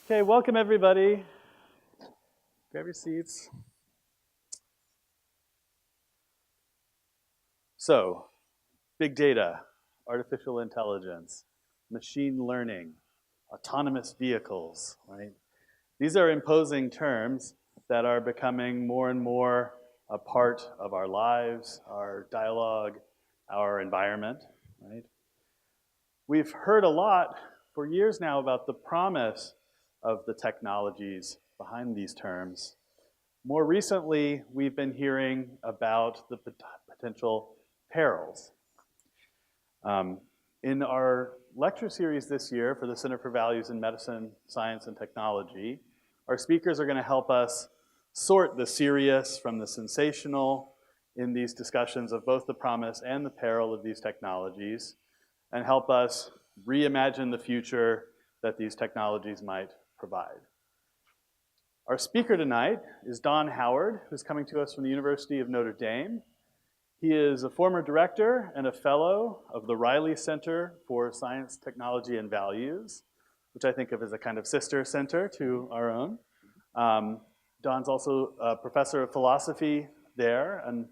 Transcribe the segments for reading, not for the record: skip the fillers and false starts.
Okay, welcome everybody. Grab your seats. So, big data, artificial intelligence, machine learning, autonomous vehicles, right? These are imposing terms that are becoming more and more a part of our lives, our dialogue, our environment, right? We've heard a lot for years now about the promise of the technologies behind these terms. More recently, we've been hearing about the potential perils. In our lecture series this year for the Center for Values in Medicine, Science, and Technology, our speakers are going to help us sort the serious from the sensational in these discussions of both the promise and the peril of these technologies, and help us reimagine the future that these technologies might provide. Our speaker tonight is Don Howard, who's coming to us from the University of Notre Dame. He is a former director and a fellow of the Riley Center for Science, Technology, and Values, which I think of as a kind of sister center to our own. Don's also a professor of philosophy there, an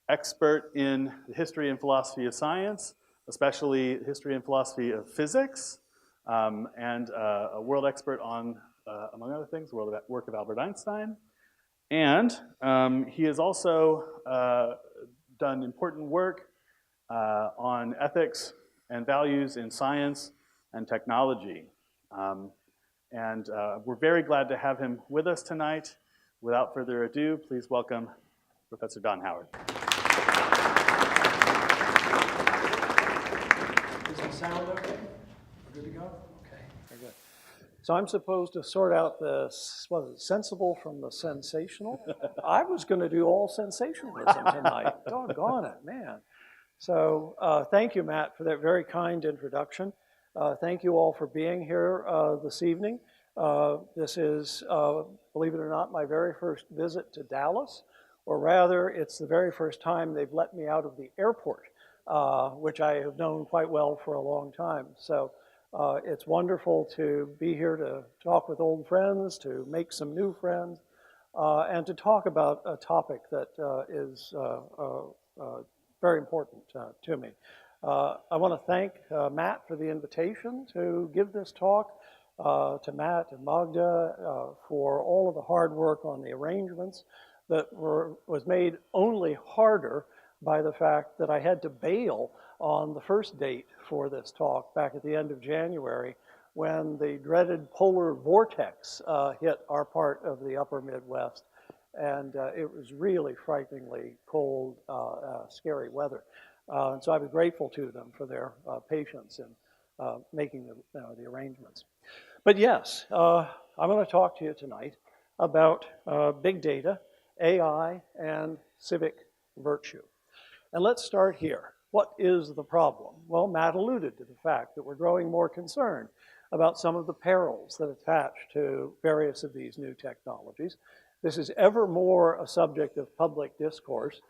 expert in the history and philosophy of science, especially history and philosophy of physics, and a world expert on, among other things, the work of Albert Einstein. And he has also done important work on ethics and values in science and technology. We're very glad to have him with us tonight. Without further ado, please welcome Professor Don Howard. Does it sound okay? We're good to go? Okay, very good. So I'm supposed to sort out the sensible from the sensational? I was going to do all sensationalism tonight. Doggone it, man. So thank you, Matt, for that very kind introduction. Thank you all for being here this evening. This is, believe it or not, my very first visit to Dallas, or rather, it's the very first time they've let me out of the airport, which I have known quite well for a long time. So it's wonderful to be here to talk with old friends, to make some new friends, and to talk about a topic that is very important to me. I want to thank Matt for the invitation to give this talk, to Matt and Magda for all of the hard work on the arrangements that was made only harder by the fact that I had to bail on the first date for this talk back at the end of January when the dreaded polar vortex hit our part of the upper Midwest. And it was really frighteningly cold, scary weather. And so I was grateful to them for their patience in making the arrangements. But yes, I'm going to talk to you tonight about big data, AI, and civic virtue. And let's start here. What is the problem? Well, Matt alluded to the fact that we're growing more concerned about some of the perils that attach to various of these new technologies. This is ever more a subject of public discourse.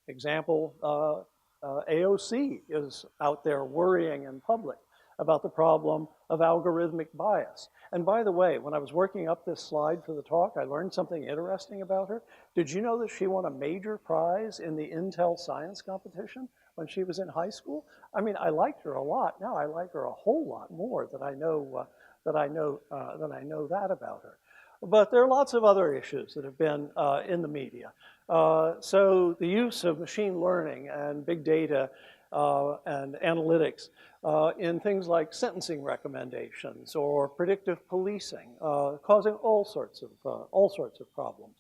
Example, AOC is out there worrying in public about the problem of algorithmic bias. And by the way, when I was working up this slide for the talk, I learned something interesting about her. Did you know that she won a major prize in the Intel science competition when she was in high school? I mean, I liked her a lot. Now I like her a whole lot more that I know that about her. But there are lots of other issues that have been in the media. So the use of machine learning and big data and analytics in things like sentencing recommendations or predictive policing, causing all sorts of problems.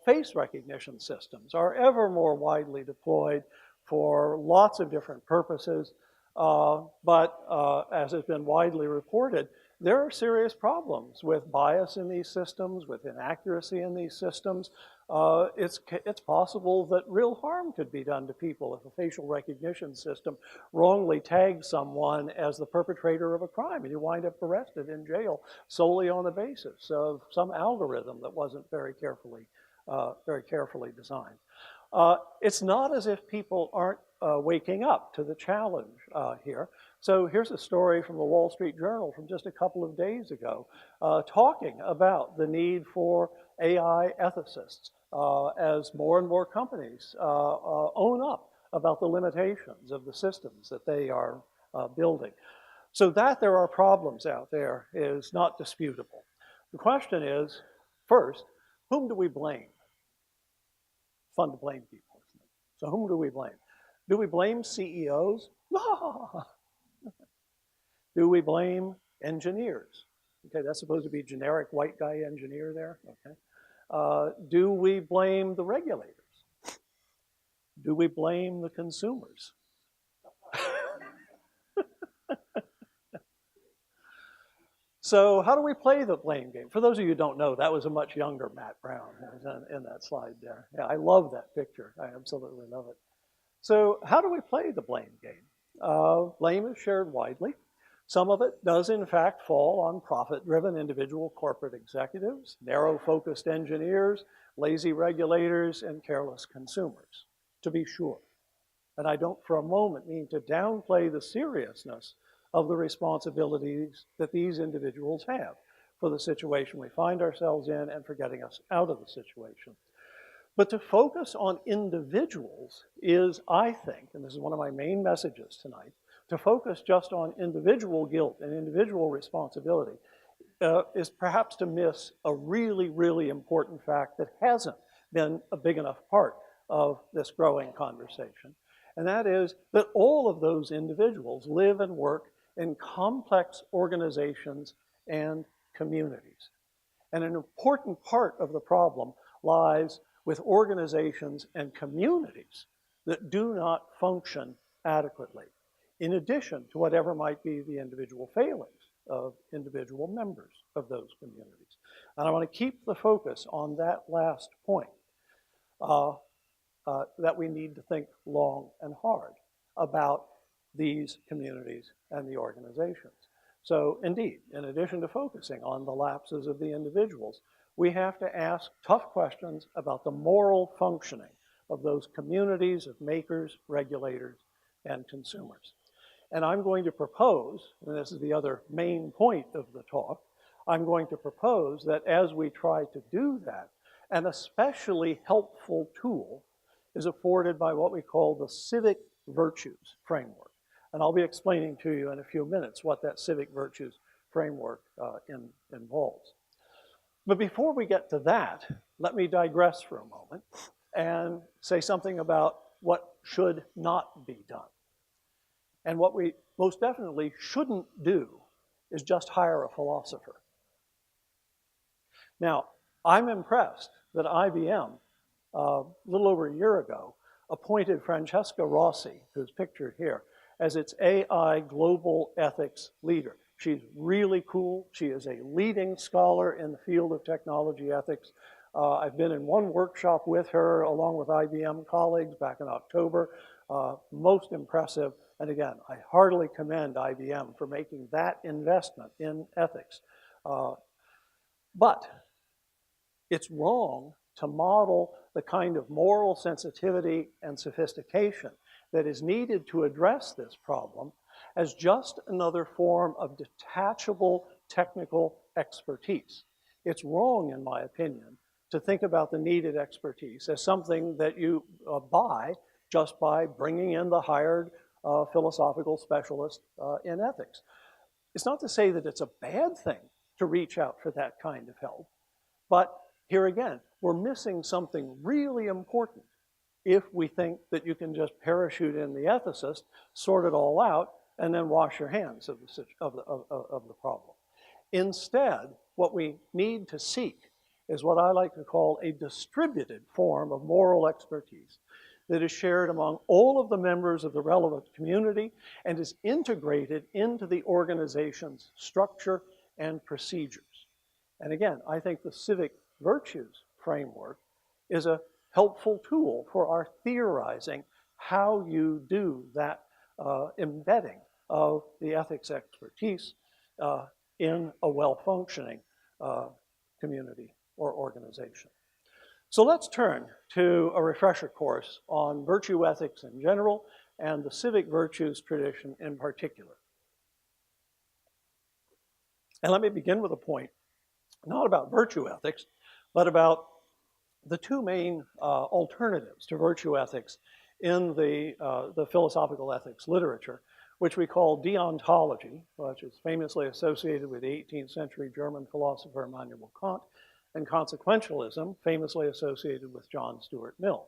Face recognition systems are ever more widely deployed for lots of different purposes, but as has been widely reported, there are serious problems with bias in these systems, with inaccuracy in these systems. It's possible that real harm could be done to people if a facial recognition system wrongly tags someone as the perpetrator of a crime, and you wind up arrested in jail solely on the basis of some algorithm that wasn't very carefully very carefully designed. It's not as if people aren't waking up to the challenge here. So here's a story from the Wall Street Journal from just a couple of days ago, talking about the need for AI ethicists as more and more companies own up about the limitations of the systems that they are building. So that there are problems out there is not disputable. The question is, first, whom do we blame? It's fun to blame people, isn't it? So whom do we blame? Do we blame CEOs? Do we blame engineers? Okay, that's supposed to be generic white guy engineer there, okay? Do we blame the regulators? Do we blame the consumers? So how do we play the blame game? For those of you who don't know, that was a much younger Matt Brown in that slide there. Yeah, I love that picture. I absolutely love it. So how do we play the blame game? Blame is shared widely. Some of it does in fact fall on profit-driven individual corporate executives, narrow-focused engineers, lazy regulators, and careless consumers, to be sure. And I don't for a moment mean to downplay the seriousness of the responsibilities that these individuals have for the situation we find ourselves in and for getting us out of the situation. But to focus on individuals is, I think, and this is one of my main messages tonight, to focus just on individual guilt and individual responsibility is perhaps to miss a really, really important fact that hasn't been a big enough part of this growing conversation. And that is that all of those individuals live and work in complex organizations and communities. And an important part of the problem lies with organizations and communities that do not function adequately, in addition to whatever might be the individual failings of individual members of those communities. And I want to keep the focus on that last point, that we need to think long and hard about these communities and the organizations. So indeed, in addition to focusing on the lapses of the individuals, we have to ask tough questions about the moral functioning of those communities of makers, regulators, and consumers. And I'm going to propose, and this is the other main point of the talk, I'm going to propose that as we try to do that, an especially helpful tool is afforded by what we call the civic virtues framework. And I'll be explaining to you in a few minutes what that civic virtues framework involves. But before we get to that, let me digress for a moment and say something about what should not be done. And what we most definitely shouldn't do is just hire a philosopher. Now, I'm impressed that IBM, a little over a year ago, appointed Francesca Rossi, who's pictured here, as its AI global ethics leader. She's really cool. She is a leading scholar in the field of technology ethics. I've been in one workshop with her along with IBM colleagues back in October. Most impressive. And again, I heartily commend IBM for making that investment in ethics. But it's wrong to model the kind of moral sensitivity and sophistication that is needed to address this problem as just another form of detachable technical expertise. It's wrong, in my opinion, to think about the needed expertise as something that you buy just by bringing in the hired philosophical specialist in ethics. It's not to say that it's a bad thing to reach out for that kind of help, but here again, we're missing something really important if we think that you can just parachute in the ethicist, sort it all out, and then wash your hands of the problem. Instead, what we need to seek is what I like to call a distributed form of moral expertise that is shared among all of the members of the relevant community and is integrated into the organization's structure and procedures. And again, I think the civic virtues framework is a helpful tool for our theorizing how you do that embedding of the ethics expertise in a well-functioning community or organization. So let's turn to a refresher course on virtue ethics in general and the civic virtues tradition in particular. And let me begin with a point, not about virtue ethics, but about the two main alternatives to virtue ethics in the philosophical ethics literature, which we call deontology, which is famously associated with the 18th century German philosopher Immanuel Kant, and consequentialism, famously associated with John Stuart Mill.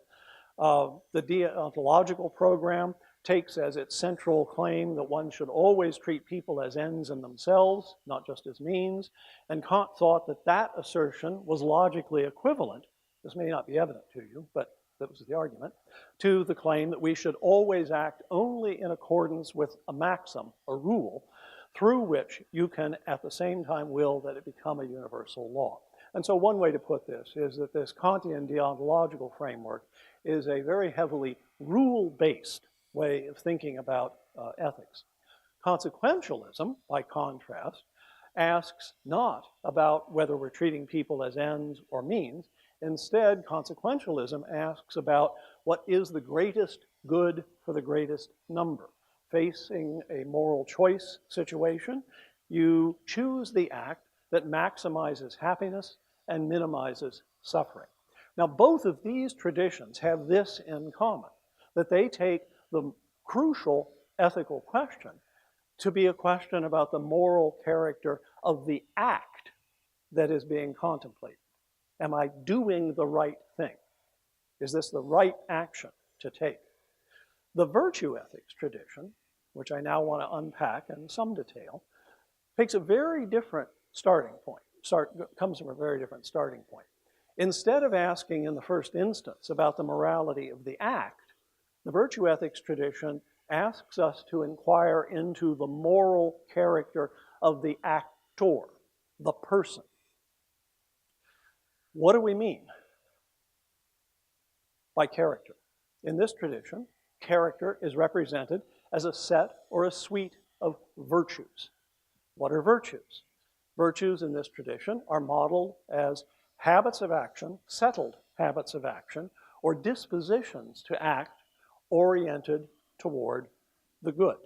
The deontological program takes as its central claim that one should always treat people as ends in themselves, not just as means, and Kant thought that that assertion was logically equivalent, this may not be evident to you, but that was the argument, to the claim that we should always act only in accordance with a maxim, a rule, through which you can at the same time will that it become a universal law. And so one way to put this is that this Kantian deontological framework is a very heavily rule-based way of thinking about ethics. Consequentialism, by contrast, asks not about whether we're treating people as ends or means. Instead, consequentialism asks about what is the greatest good for the greatest number. Facing a moral choice situation, you choose the act that maximizes happiness and minimizes suffering. Now, both of these traditions have this in common, that they take the crucial ethical question to be a question about the moral character of the act that is being contemplated. Am I doing the right thing? Is this the right action to take? The virtue ethics tradition, which I now want to unpack in some detail, takes a very different starting point, comes from a very different starting point. Instead of asking in the first instance about the morality of the act, the virtue ethics tradition asks us to inquire into the moral character of the actor, the person. What do we mean by character? In this tradition, character is represented as a set or a suite of virtues. What are virtues? Virtues in this tradition are modeled as habits of action, settled habits of action, or dispositions to act oriented toward the good.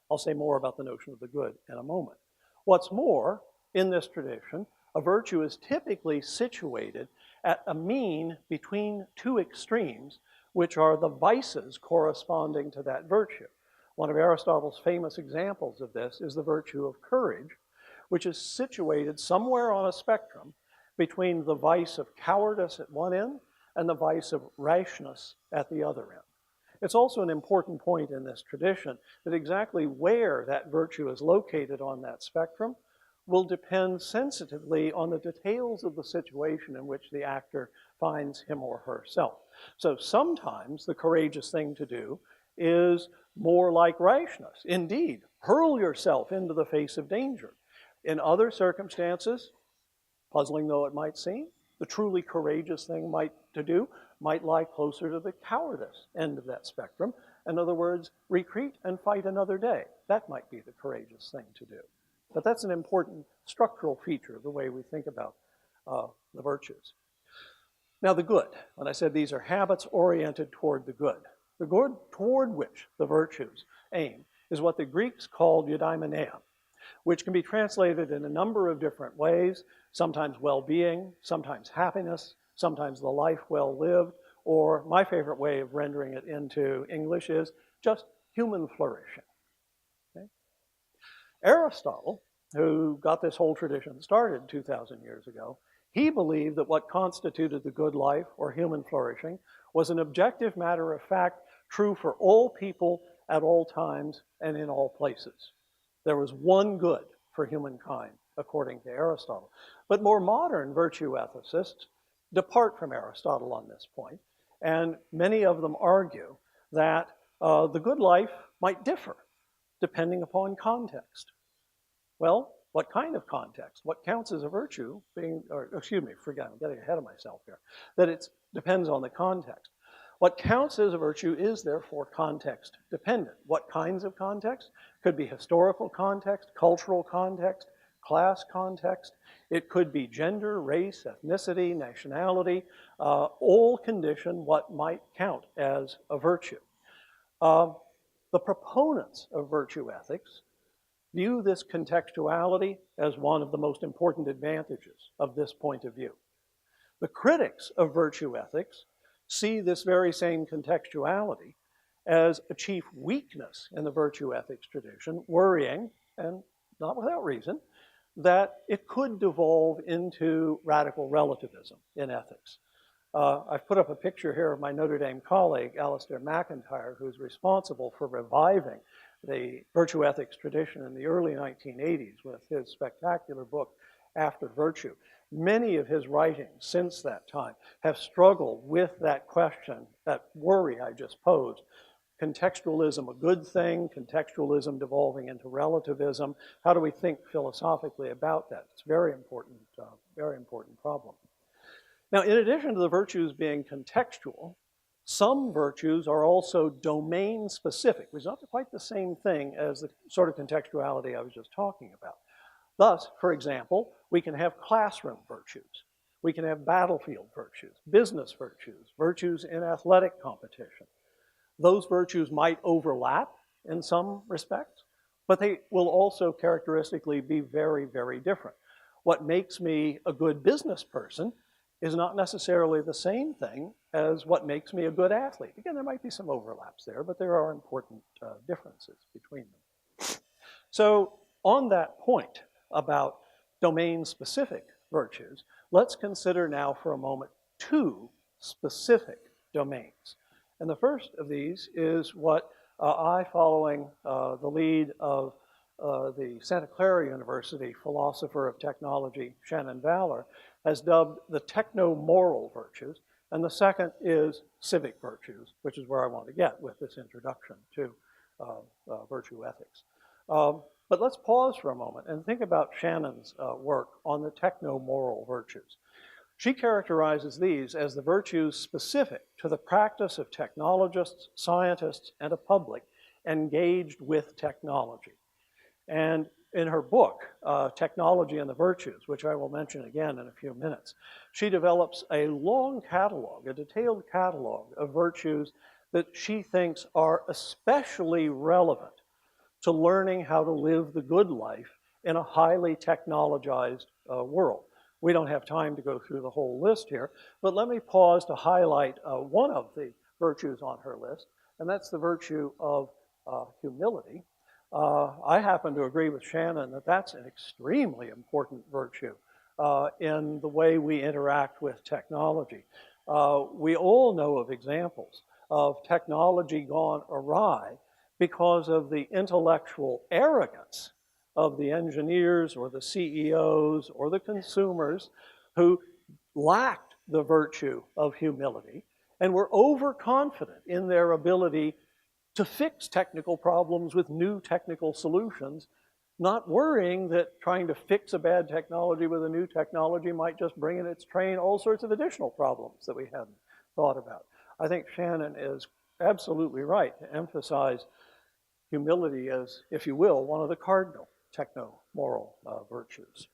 I'll say more about the notion of the good in a moment. What's more, in this tradition, a virtue is typically situated at a mean between two extremes, which are the vices corresponding to that virtue. One of Aristotle's famous examples of this is the virtue of courage, which is situated somewhere on a spectrum between the vice of cowardice at one end and the vice of rashness at the other end. It's also an important point in this tradition that exactly where that virtue is located on that spectrum will depend sensitively on the details of the situation in which the actor finds him or herself. So sometimes the courageous thing to do is more like rashness. Indeed, hurl yourself into the face of danger. In other circumstances, puzzling though it might seem, the truly courageous thing to do might lie closer to the cowardice end of that spectrum. In other words, retreat and fight another day. That might be the courageous thing to do. But that's an important structural feature of the way we think about the virtues. Now the good, when I said these are habits oriented toward the good toward which the virtues aim is what the Greeks called eudaimonia, which can be translated in a number of different ways, sometimes well-being, sometimes happiness, sometimes the life well lived, or my favorite way of rendering it into English is just human flourishing. Okay? Aristotle, who got this whole tradition started 2,000 years ago, he believed that what constituted the good life or human flourishing was an objective matter of fact true for all people at all times and in all places. There was one good for humankind, according to Aristotle. But more modern virtue ethicists depart from Aristotle on this point, and many of them argue that the good life might differ depending upon context. Well, what kind of context? What counts as a virtue I'm getting ahead of myself here. That it depends on the context. What counts as a virtue is therefore context dependent. What kinds of context? Could be historical context, cultural context, class context. It could be gender, race, ethnicity, nationality, all condition what might count as a virtue. The proponents of virtue ethics view this contextuality as one of the most important advantages of this point of view. The critics of virtue ethics see this very same contextuality as a chief weakness in the virtue ethics tradition, worrying, and not without reason, that it could devolve into radical relativism in ethics. I've put up a picture here of my Notre Dame colleague, Alistair McIntyre, who's responsible for reviving the virtue ethics tradition in the early 1980s with his spectacular book, After Virtue. Many of his writings since that time have struggled with that question, that worry I just posed. Contextualism a good thing? Contextualism devolving into relativism? How do we think philosophically about that? It's a very important problem. Now, in addition to the virtues being contextual, some virtues are also domain-specific, which is not quite the same thing as the sort of contextuality I was just talking about. Thus, for example, we can have classroom virtues. We can have battlefield virtues, business virtues, virtues in athletic competition. Those virtues might overlap in some respects, but they will also characteristically be very, very different. What makes me a good business person is not necessarily the same thing as what makes me a good athlete. Again, there might be some overlaps there, but there are important differences between them. So on that point about domain-specific virtues, let's consider now for a moment two specific domains. And the first of these is what I, following the lead of the Santa Clara University philosopher of technology, Shannon Valor, has dubbed the technomoral virtues, and the second is civic virtues, which is where I want to get with this introduction to virtue ethics. But let's pause for a moment and think about Shannon's work on the technomoral virtues. She characterizes these as the virtues specific to the practice of technologists, scientists, and a public engaged with technology. And in her book, Technology and the Virtues, which I will mention again in a few minutes, she develops a long catalog, a detailed catalog of virtues that she thinks are especially relevant to learning how to live the good life in a highly technologized world. We don't have time to go through the whole list here, but let me pause to highlight one of the virtues on her list, and that's the virtue of humility. I happen to agree with Shannon that that's an extremely important virtue in the way we interact with technology. We all know of examples of technology gone awry because of the intellectual arrogance of the engineers or the CEOs or the consumers who lacked the virtue of humility and were overconfident in their ability to fix technical problems with new technical solutions, not worrying that trying to fix a bad technology with a new technology might just bring in its train all sorts of additional problems that we hadn't thought about. I think Shannon is absolutely right to emphasize humility as, if you will, one of the cardinal technomoral virtues.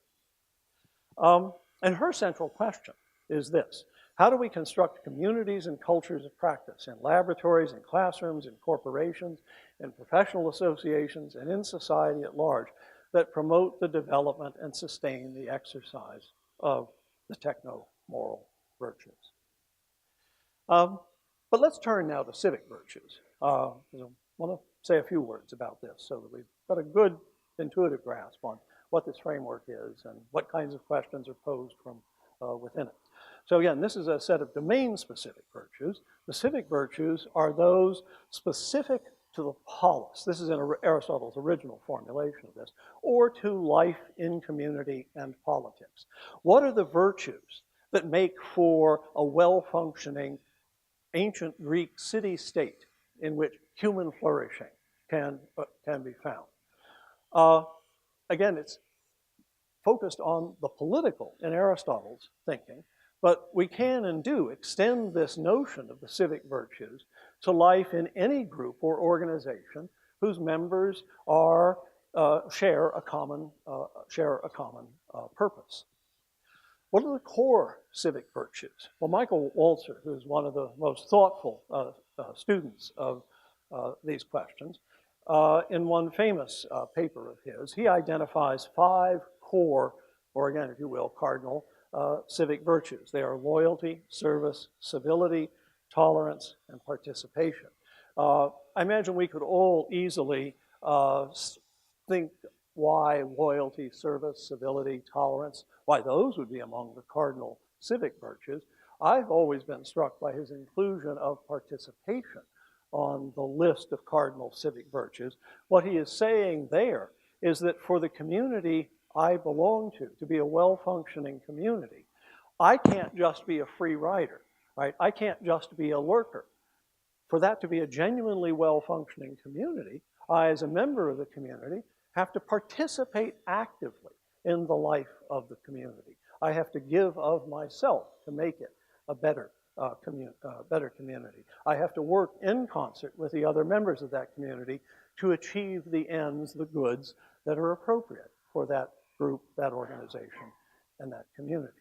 And her central question is this: how do we construct communities and cultures of practice in laboratories, in classrooms, in corporations, in professional associations, and in society at large that promote the development and sustain the exercise of the technomoral virtues? But let's turn now to civic virtues. I want to say a few words about this so that we've got a good intuitive grasp on what this framework is and what kinds of questions are posed from within it. So again, this is a set of domain-specific virtues. The civic virtues are those specific to the polis. This is in Aristotle's original formulation of this, or to life in community and politics. What are the virtues that make for a well-functioning ancient Greek city-state in which human flourishing can be found? Again, it's focused on the political in Aristotle's thinking, but we can and do extend this notion of the civic virtues to life in any group or organization whose members are share a common purpose. What are the core civic virtues? Well, Michael Walzer, who's one of the most thoughtful students of these questions, in one famous paper of his, he identifies 5 core, or again, if you will, cardinal civic virtues. They are loyalty, service, civility, tolerance, and participation. I imagine we could all easily think why loyalty, service, civility, tolerance, why those would be among the cardinal civic virtues. I've always been struck by his inclusion of participation on the list of cardinal civic virtues. What he is saying there is that for the community I belong to be a well-functioning community, I can't just be a free rider, right? I can't just be a lurker. For that to be a genuinely well-functioning community, I, as a member of the community, have to participate actively in the life of the community. I have to give of myself to make it a better community. I have to work in concert with the other members of that community to achieve the ends, the goods that are appropriate for that group, that organization, and that community.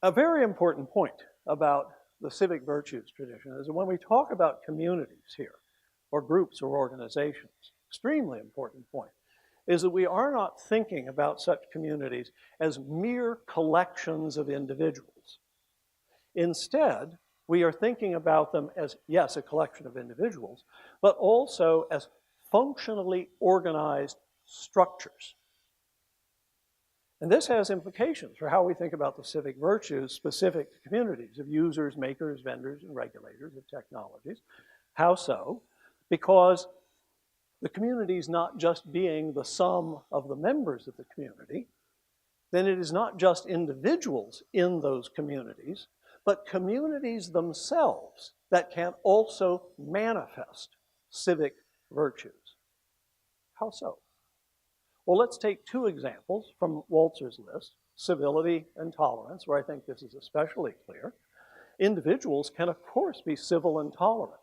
A very important point about the civic virtues tradition is that when we talk about communities here, or groups or organizations, extremely important point, is that we are not thinking about such communities as mere collections of individuals. Instead, we are thinking about them as, yes, a collection of individuals, but also as functionally organized structures. And this has implications for how we think about the civic virtues specific to communities of users, makers, vendors, and regulators of technologies. How so? Because the community is not just being the sum of the members of the community, then it is not just individuals in those communities, but communities themselves that can also manifest civic virtues. How so? Well, let's take 2 examples from Walzer's list, civility and tolerance, where I think this is especially clear. Individuals can, of course, be civil and tolerant,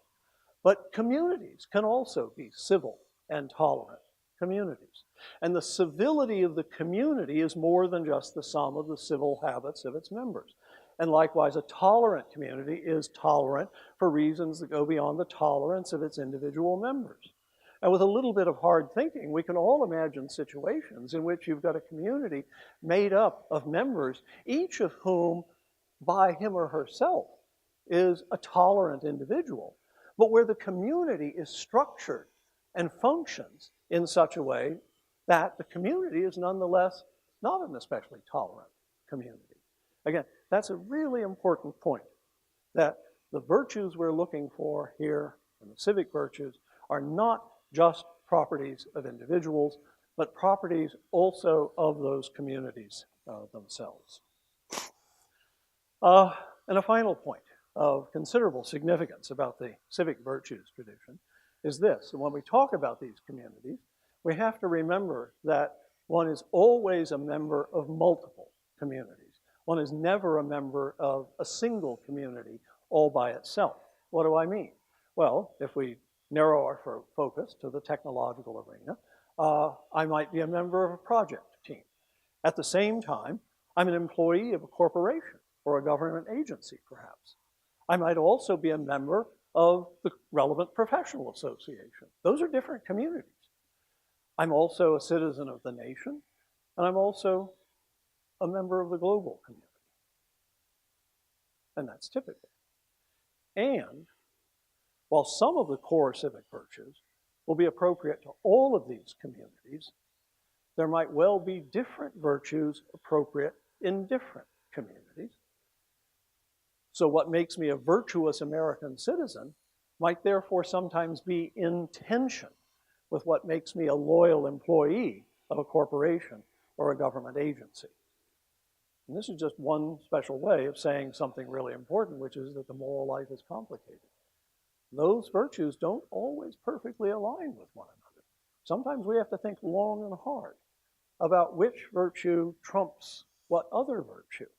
but communities can also be civil and tolerant communities. And the civility of the community is more than just the sum of the civil habits of its members. And likewise, a tolerant community is tolerant for reasons that go beyond the tolerance of its individual members. And with a little bit of hard thinking, we can all imagine situations in which you've got a community made up of members, each of whom, by him or herself, is a tolerant individual, but where the community is structured and functions in such a way that the community is nonetheless not an especially tolerant community. Again, that's a really important point, that the virtues we're looking for here, and the civic virtues, are not just properties of individuals, but properties also of those communities themselves. And a final point of considerable significance about the civic virtues tradition is this. And when we talk about these communities, we have to remember that one is always a member of multiple communities. One is never a member of a single community all by itself. What do I mean? Well, if we narrow our focus to the technological arena, I might be a member of a project team. At the same time, I'm an employee of a corporation or a government agency, perhaps. I might also be a member of the relevant professional association. Those are different communities. I'm also a citizen of the nation, and I'm also a member of the global community. And that's typical. And while some of the core civic virtues will be appropriate to all of these communities, there might well be different virtues appropriate in different communities. So what makes me a virtuous American citizen might therefore sometimes be in tension with what makes me a loyal employee of a corporation or a government agency. And this is just one special way of saying something really important, which is that the moral life is complicated. Those virtues don't always perfectly align with one another. Sometimes we have to think long and hard about which virtue trumps what other virtue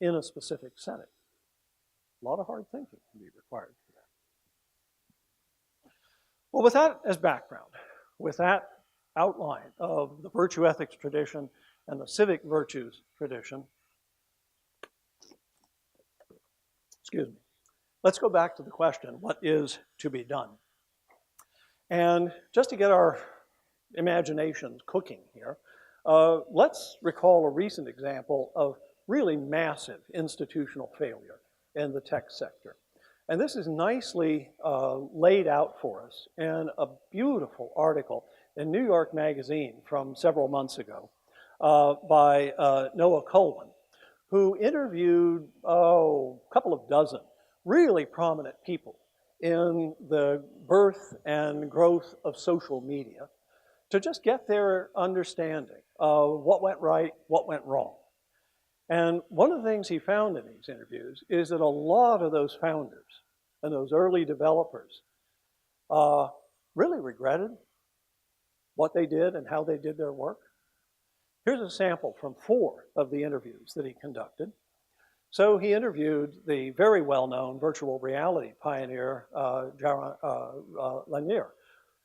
in a specific setting. A lot of hard thinking can be required for that. Well, with that as background, with that outline of the virtue ethics tradition and the civic virtues tradition, excuse me, let's go back to the question, what is to be done? And just to get our imaginations cooking here, let's recall a recent example of really massive institutional failure in the tech sector. And this is nicely laid out for us in a beautiful article in New York Magazine from several months ago by Noah Colwin, who interviewed, a couple of dozen really prominent people in the birth and growth of social media to just get their understanding of what went right, what went wrong. And one of the things he found in these interviews is that a lot of those founders and those early developers really regretted what they did and how they did their work. Here's a sample from 4 of the interviews that he conducted. So he interviewed the very well-known virtual reality pioneer, Jaron Lanier,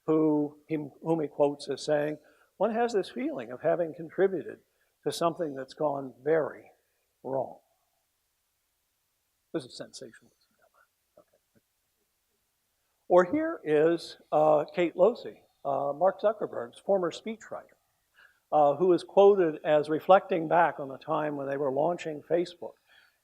whom he quotes as saying, "One has this feeling of having contributed to something that's gone very wrong." This is sensationalism. Okay. Or here is Kate Losey, Mark Zuckerberg's former speechwriter, who is quoted as reflecting back on the time when they were launching Facebook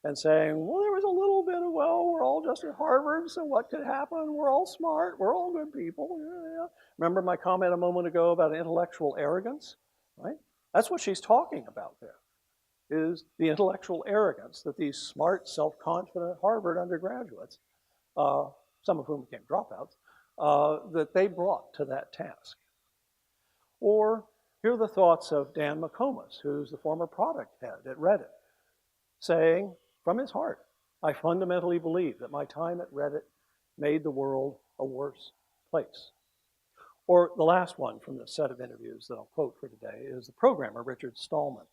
and saying, well, there was a little bit of, well, we're all just at Harvard, so what could happen? We're all smart, we're all good people. Yeah. Remember my comment a moment ago about intellectual arrogance, right? That's what she's talking about there, is the intellectual arrogance that these smart, self-confident Harvard undergraduates, some of whom became dropouts, that they brought to that task. Or here are the thoughts of Dan McComas, who's the former product head at Reddit, saying, from his heart, I fundamentally believe that my time at Reddit made the world a worse place. Or the last one from this set of interviews that I'll quote for today is the programmer Richard Stallman,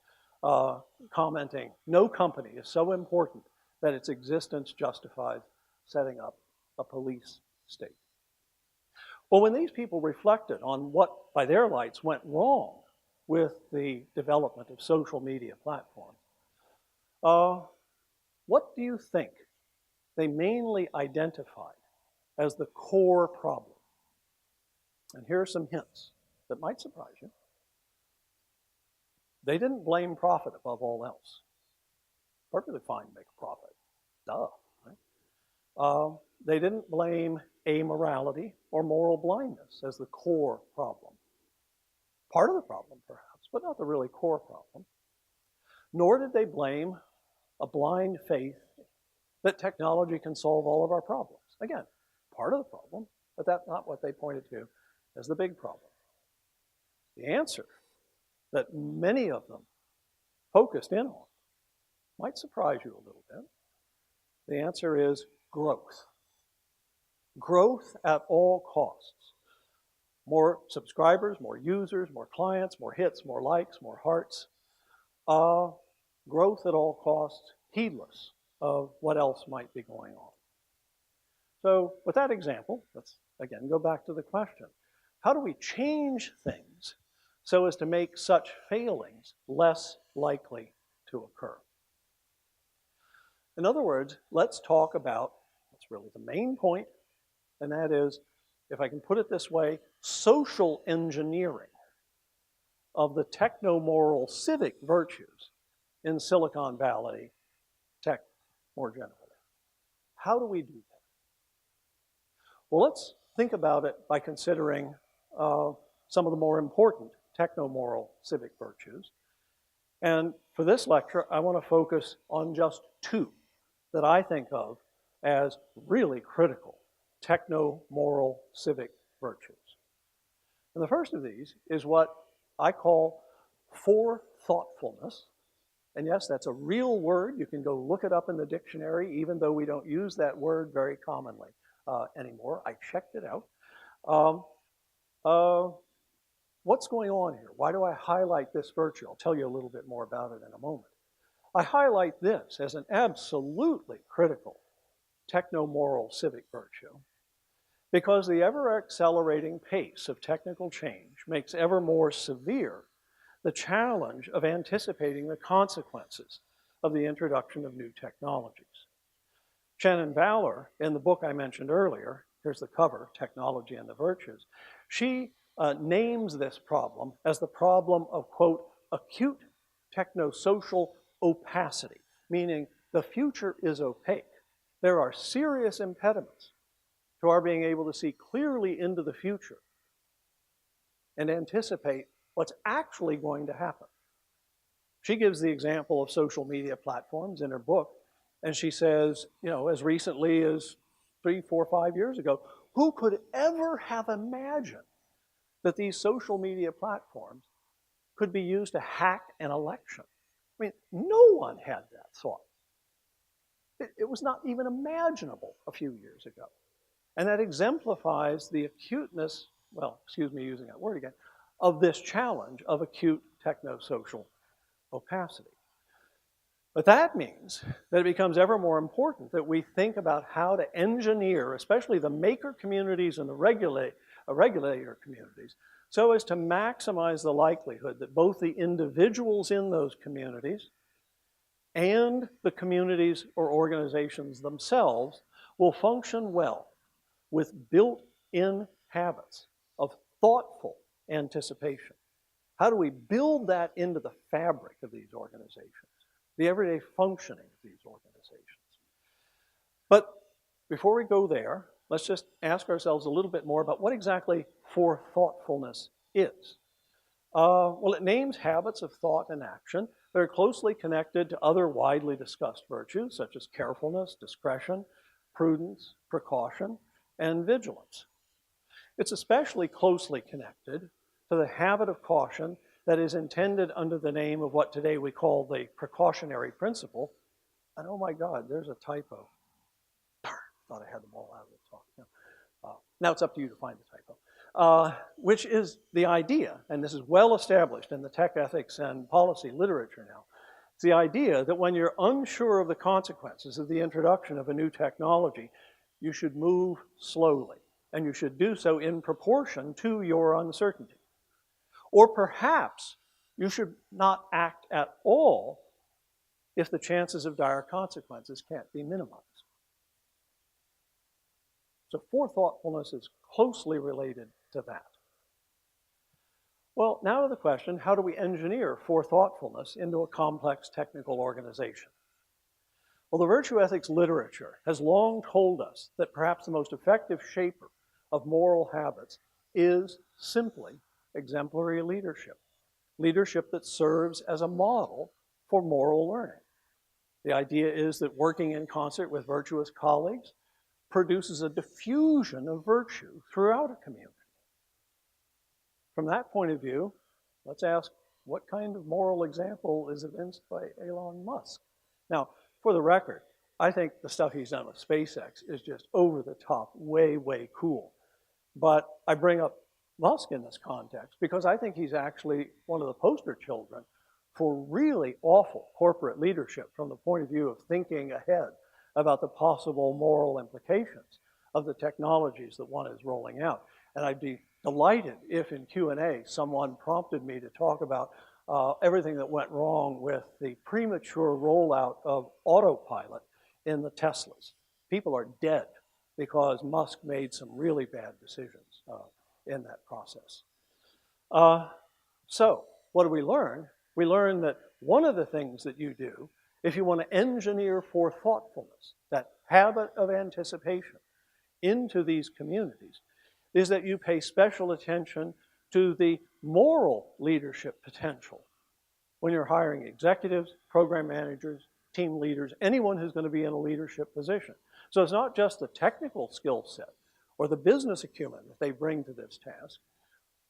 commenting, no company is so important that its existence justifies setting up a police state. Well, when these people reflected on what, by their lights, went wrong with the development of social media platforms, what do you think they mainly identified as the core problem? And here are some hints that might surprise you. They didn't blame profit above all else. Perfectly fine to make a profit. Duh, right? They didn't blame amorality or moral blindness as the core problem. Part of the problem, perhaps, but not the really core problem. Nor did they blame a blind faith that technology can solve all of our problems. Again, part of the problem, but that's not what they pointed to as the big problem. The answer that many of them focused in on might surprise you a little bit. The answer is growth. Growth at all costs. More subscribers, more users, more clients, more hits, more likes, more hearts. Growth at all costs, heedless of what else might be going on. So with that example, let's again go back to the question. How do we change things so as to make such failings less likely to occur? In other words, let's talk about, that's really the main point, and that is, if I can put it this way, social engineering of the technomoral civic virtues in Silicon Valley tech more generally. How do we do that? Well, let's think about it by considering some of the more important technomoral civic virtues. And for this lecture, I want to focus on just 2 that I think of as really critical technomoral civic virtues. And the first of these is what I call forethoughtfulness. And yes, that's a real word. You can go look it up in the dictionary, even though we don't use that word very commonly anymore. I checked it out. What's going on here? Why do I highlight this virtue? I'll tell you a little bit more about it in a moment. I highlight this as an absolutely critical technomoral civic virtue because the ever-accelerating pace of technical change makes ever more severe the challenge of anticipating the consequences of the introduction of new technologies. Shannon Valor, in the book I mentioned earlier, here's the cover, Technology and the Virtues, she names this problem as the problem of, quote, acute technosocial opacity, meaning the future is opaque. There are serious impediments to our being able to see clearly into the future and anticipate what's actually going to happen. She gives the example of social media platforms in her book, and she says, you know, as recently as 3, 4, 5 years ago, who could ever have imagined that these social media platforms could be used to hack an election? I mean, no one had that thought. It was not even imaginable a few years ago. And that exemplifies the acuteness, well, excuse me using that word again, of this challenge of acute technosocial opacity. But that means that it becomes ever more important that we think about how to engineer, especially the maker communities and the regulator communities, so as to maximize the likelihood that both the individuals in those communities and the communities or organizations themselves will function well with built-in habits of thoughtful anticipation. How do we build that into the fabric of these organizations, the everyday functioning of these organizations? But before we go there, let's just ask ourselves a little bit more about what exactly forethoughtfulness is. Well, it names habits of thought and action that are closely connected to other widely discussed virtues, such as carefulness, discretion, prudence, precaution, and vigilance. It's especially closely connected to the habit of caution that is intended under the name of what today we call the precautionary principle. And oh my God, there's a typo. Darn, thought I had them all out of the talk. Now it's up to you to find the typo. Which is the idea, and this is well established in the tech ethics and policy literature now, it's the idea that when you're unsure of the consequences of the introduction of a new technology, you should move slowly, and you should do so in proportion to your uncertainty. Or perhaps you should not act at all if the chances of dire consequences can't be minimized. So forethoughtfulness is closely related to that. Well, now to the question, how do we engineer forethoughtfulness into a complex technical organization? Well, the virtue ethics literature has long told us that perhaps the most effective shaper of moral habits is simply exemplary leadership. Leadership that serves as a model for moral learning. The idea is that working in concert with virtuous colleagues produces a diffusion of virtue throughout a community. From that point of view, let's ask, what kind of moral example is evinced by Elon Musk? Now, for the record, I think the stuff he's done with SpaceX is just over the top, way, way cool. But I bring up Musk in this context because I think he's actually one of the poster children for really awful corporate leadership from the point of view of thinking ahead about the possible moral implications of the technologies that one is rolling out. And I'd be delighted if in Q&A someone prompted me to talk about everything that went wrong with the premature rollout of autopilot in the Teslas. People are dead because Musk made some really bad decisions in that process. So what do we learn? We learn that one of the things that you do if you want to engineer forethoughtfulness, that habit of anticipation, into these communities, is that you pay special attention to the moral leadership potential when you're hiring executives, program managers, team leaders, anyone who's going to be in a leadership position. So it's not just the technical skill set or the business acumen that they bring to this task.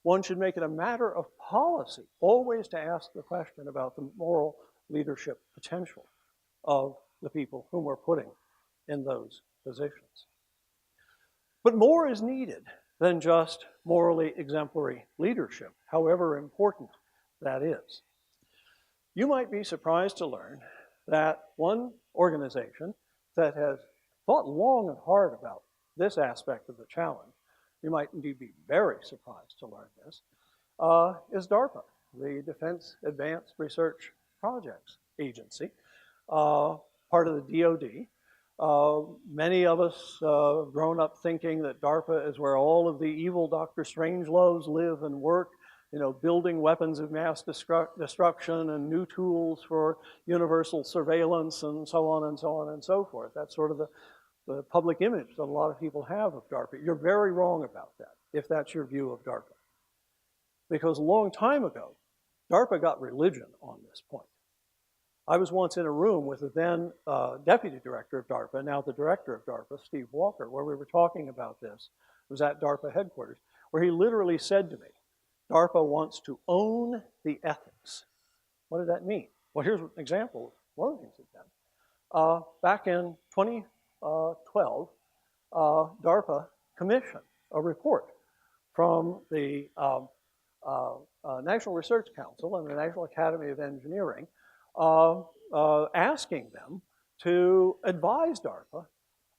One should make it a matter of policy, always to ask the question about the moral leadership potential of the people whom we're putting in those positions. But more is needed than just morally exemplary leadership, however important that is. You might be surprised to learn that one organization that has thought long and hard about this aspect of the challenge, you might indeed be very surprised to learn this, is DARPA, the Defense Advanced Research Projects Agency, part of the DoD. Many of us have grown up thinking that DARPA is where all of the evil Dr. Strangeloves live and work, you know, building weapons of mass destruction and new tools for universal surveillance and so on and so on and so forth. That's sort of the public image that a lot of people have of DARPA. You're very wrong about that, if that's your view of DARPA. Because a long time ago, DARPA got religion on this point. I was once in a room with the then deputy director of DARPA, now the director of DARPA, Steve Walker, where we were talking about this. It was at DARPA headquarters, where he literally said to me, DARPA wants to own the ethics. What did that mean? Well, here's an example of one of the things it meant. Back in 2012, DARPA commissioned a report from the National Research Council and the National Academy of Engineering, asking them to advise DARPA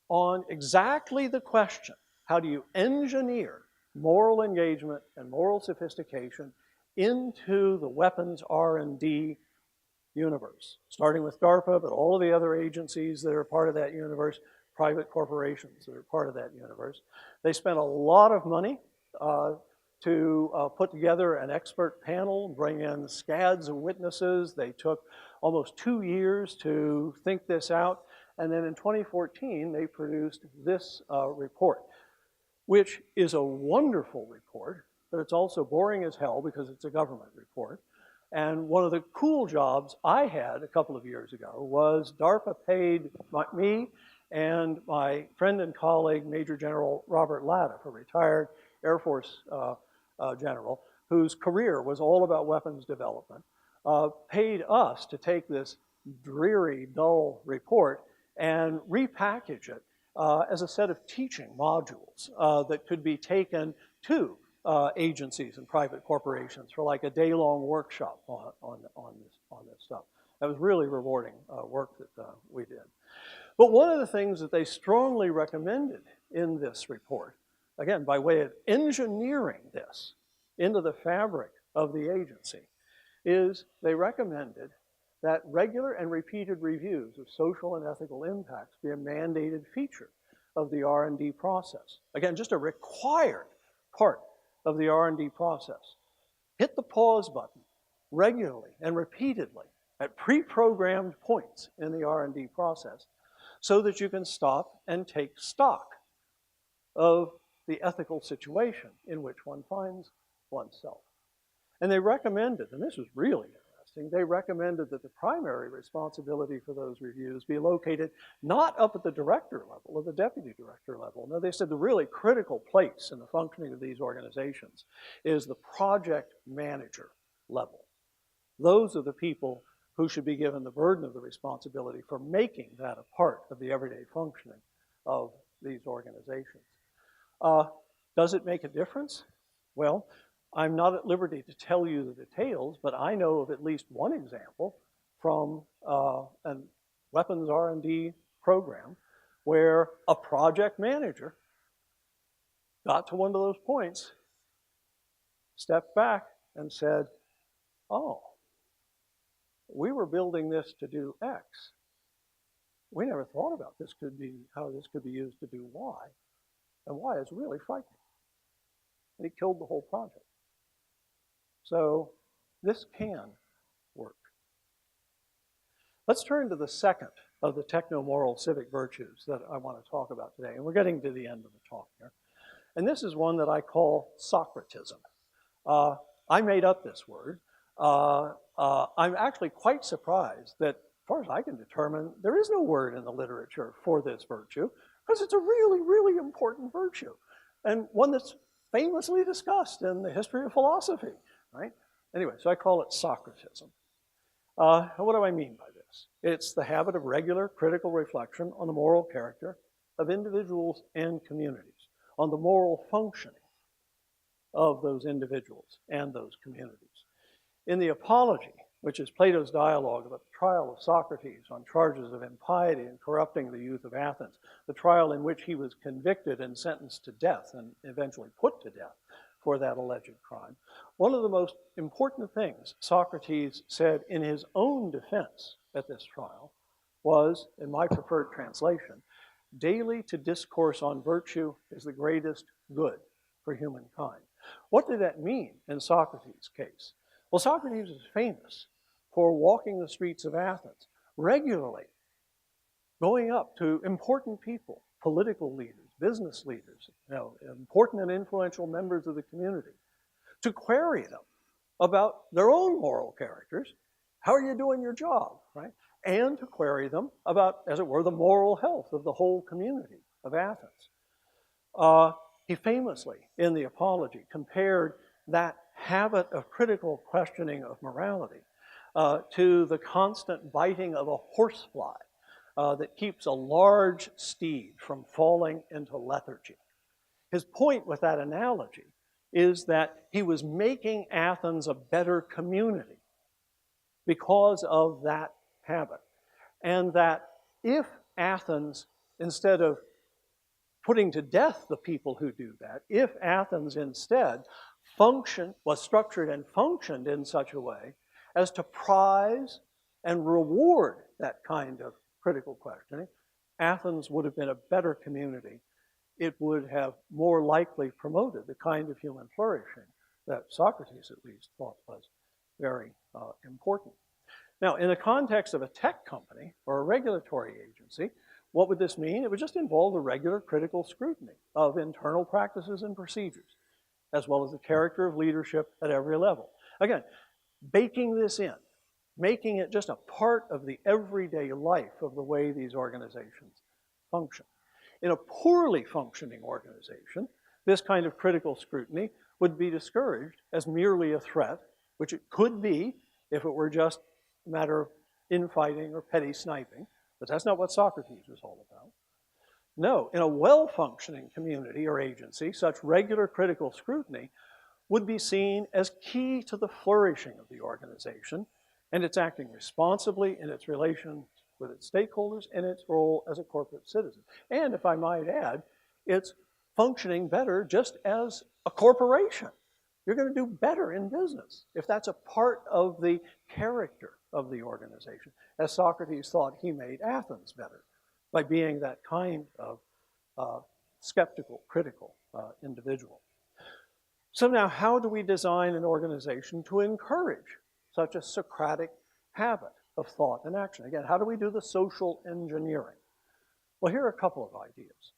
on exactly the question, how do you engineer moral engagement and moral sophistication into the weapons R&D universe, starting with DARPA, but all of the other agencies that are part of that universe, private corporations that are part of that universe. They spent a lot of money to put together an expert panel, bring in scads of witnesses. They took almost 2 years to think this out. And then in 2014, they produced this report, which is a wonderful report, but it's also boring as hell because it's a government report. And one of the cool jobs I had a couple of years ago was DARPA paid me and my friend and colleague, Major General Robert Latta, a retired Air Force general, whose career was all about weapons development, paid us to take this dreary, dull report and repackage it as a set of teaching modules that could be taken to agencies and private corporations for like a day-long workshop on this stuff. That was really rewarding work that we did. But one of the things that they strongly recommended in this report, again, by way of engineering this into the fabric of the agency, is they recommended that regular and repeated reviews of social and ethical impacts be a mandated feature of the R&D process. Again, just a required part of the R&D process. Hit the pause button regularly and repeatedly at pre-programmed points in the R&D process so that you can stop and take stock of the ethical situation in which one finds oneself. And they recommended, and this was really interesting, they recommended that the primary responsibility for those reviews be located not up at the director level or the deputy director level. No, they said the really critical place in the functioning of these organizations is the project manager level. Those are the people who should be given the burden of the responsibility for making that a part of the everyday functioning of these organizations. Does it make a difference? Well, I'm not at liberty to tell you the details, but I know of at least one example from a weapons R&D program where a project manager got to one of those points, stepped back and said, oh, we were building this to do X. We never thought about how this could be used to do Y. And Y is really frightening. And he killed the whole project. So this can work. Let's turn to the second of the technomoral civic virtues that I want to talk about today. And we're getting to the end of the talk here. And this is one that I call Socratism. I made up this word. I'm actually quite surprised that, as far as I can determine, there is no word in the literature for this virtue, because it's a really, really important virtue, and one that's famously discussed in the history of philosophy, right? Anyway, so I call it Socratism. What do I mean by this? It's the habit of regular critical reflection on the moral character of individuals and communities, on the moral functioning of those individuals and those communities. In the Apology, which is Plato's dialogue about the trial of Socrates on charges of impiety and corrupting the youth of Athens, the trial in which he was convicted and sentenced to death and eventually put to death for that alleged crime. One of the most important things Socrates said in his own defense at this trial was, in my preferred translation, daily to discourse on virtue is the greatest good for humankind. What did that mean in Socrates' case? Well, Socrates is famous for walking the streets of Athens regularly, going up to important people, political leaders, business leaders, important and influential members of the community, to query them about their own moral characters. How are you doing your job, right? And to query them about, as it were, the moral health of the whole community of Athens. He famously, in the Apology, compared that habit of critical questioning of morality to the constant biting of a horsefly that keeps a large steed from falling into lethargy. His point with that analogy is that he was making Athens a better community because of that habit. And that if Athens, instead of putting to death the people who do that, if Athens instead was structured and functioned in such a way as to prize and reward that kind of critical questioning, Athens would have been a better community. It would have more likely promoted the kind of human flourishing that Socrates at least thought was very important. Now, in the context of a tech company or a regulatory agency, what would this mean? It would just involve the regular critical scrutiny of internal practices and procedures, as well as the character of leadership at every level. Again, baking this in, making it just a part of the everyday life of the way these organizations function. In a poorly functioning organization, this kind of critical scrutiny would be discouraged as merely a threat, which it could be if it were just a matter of infighting or petty sniping, but that's not what Socrates was all about. No, in a well-functioning community or agency, such regular critical scrutiny would be seen as key to the flourishing of the organization and its acting responsibly in its relations with its stakeholders and its role as a corporate citizen. And if I might add, it's functioning better just as a corporation. You're going to do better in business if that's a part of the character of the organization, as Socrates thought he made Athens better by being that kind of skeptical, critical individual. So now, how do we design an organization to encourage such a Socratic habit of thought and action? Again, how do we do the social engineering? Well, here are a couple of ideas.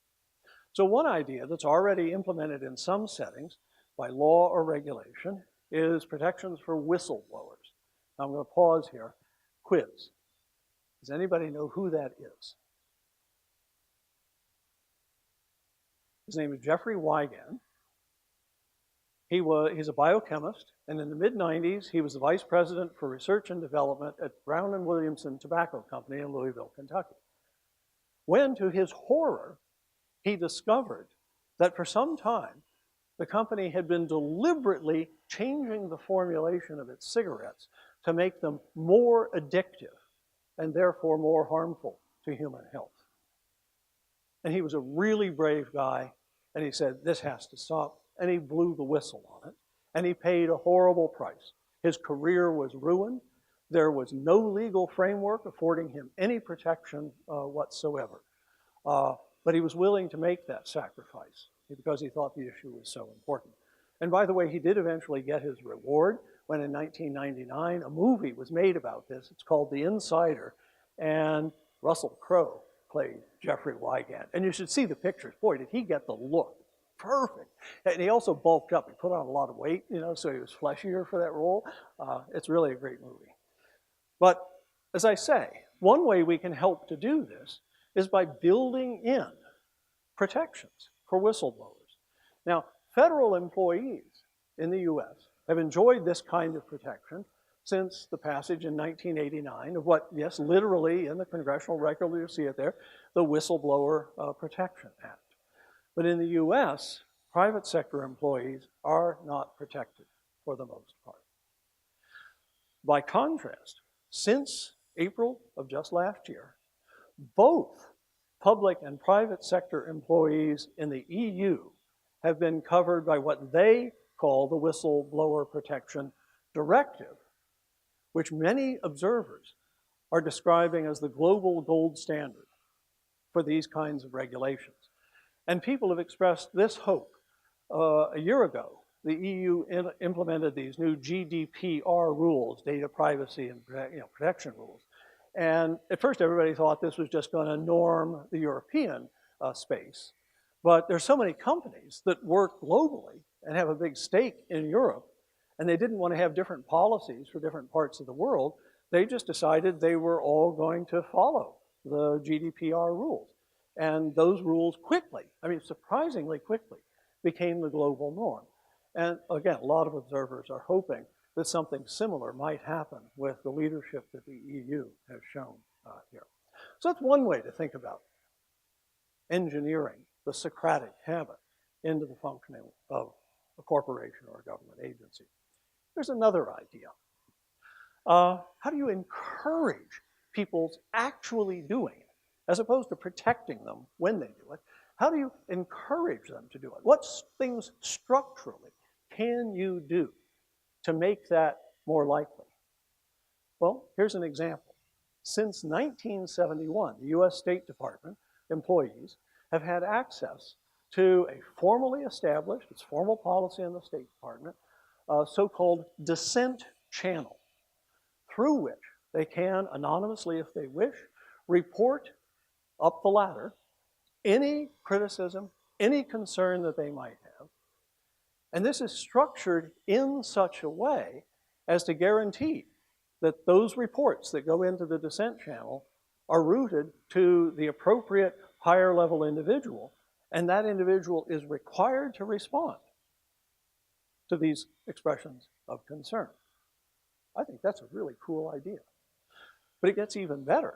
So one idea that's already implemented in some settings by law or regulation is protections for whistleblowers. Now, I'm going to pause here. Quiz. Does anybody know who that is? His name is Jeffrey Wigand. He's a biochemist, and in the mid-90s, he was the vice president for research and development at Brown and Williamson Tobacco Company in Louisville, Kentucky. When, to his horror, he discovered that for some time, the company had been deliberately changing the formulation of its cigarettes to make them more addictive and therefore more harmful to human health. And he was a really brave guy, and he said, this has to stop. And he blew the whistle on it, and he paid a horrible price. His career was ruined. There was no legal framework affording him any protection whatsoever. But he was willing to make that sacrifice because he thought the issue was so important. And by the way, he did eventually get his reward when in 1999 a movie was made about this. It's called The Insider, and Russell Crowe played Jeffrey Wigand. And you should see the pictures. Boy, did he get the look. Perfect. And he also bulked up. He put on a lot of weight, so he was fleshier for that role. It's really a great movie. But as I say, one way we can help to do this is by building in protections for whistleblowers. Now, federal employees in the US have enjoyed this kind of protection since the passage in 1989 of what, yes, literally in the congressional record, you'll see it there, the Whistleblower Protection Act. But in the US, private sector employees are not protected for the most part. By contrast, since April of just last year, both public and private sector employees in the EU have been covered by what they call the Whistleblower Protection Directive, which many observers are describing as the global gold standard for these kinds of regulations. And people have expressed this hope. A year ago, the EU implemented these new GDPR rules, data privacy and protection rules. And at first, everybody thought this was just going to norm the European space. But there's so many companies that work globally and have a big stake in Europe, and they didn't want to have different policies for different parts of the world. They just decided they were all going to follow the GDPR rules. And those rules quickly, I mean, surprisingly quickly, became the global norm. And again, a lot of observers are hoping that something similar might happen with the leadership that the EU has shown here. So that's one way to think about engineering the Socratic habit into the functioning of a corporation or a government agency. There's another idea. How do you encourage people's actually doing it, as opposed to protecting them when they do it? How do you encourage them to do it? What things structurally can you do to make that more likely? Well, here's an example. Since 1971, the US State Department employees have had access to a formally established, it's formal policy in the State Department, so-called dissent channel, through which they can, anonymously if they wish, report up the ladder any criticism, any concern that they might have. And this is structured in such a way as to guarantee that those reports that go into the dissent channel are routed to the appropriate higher level individual, and that individual is required to respond to these expressions of concern. I think that's a really cool idea. But it gets even better,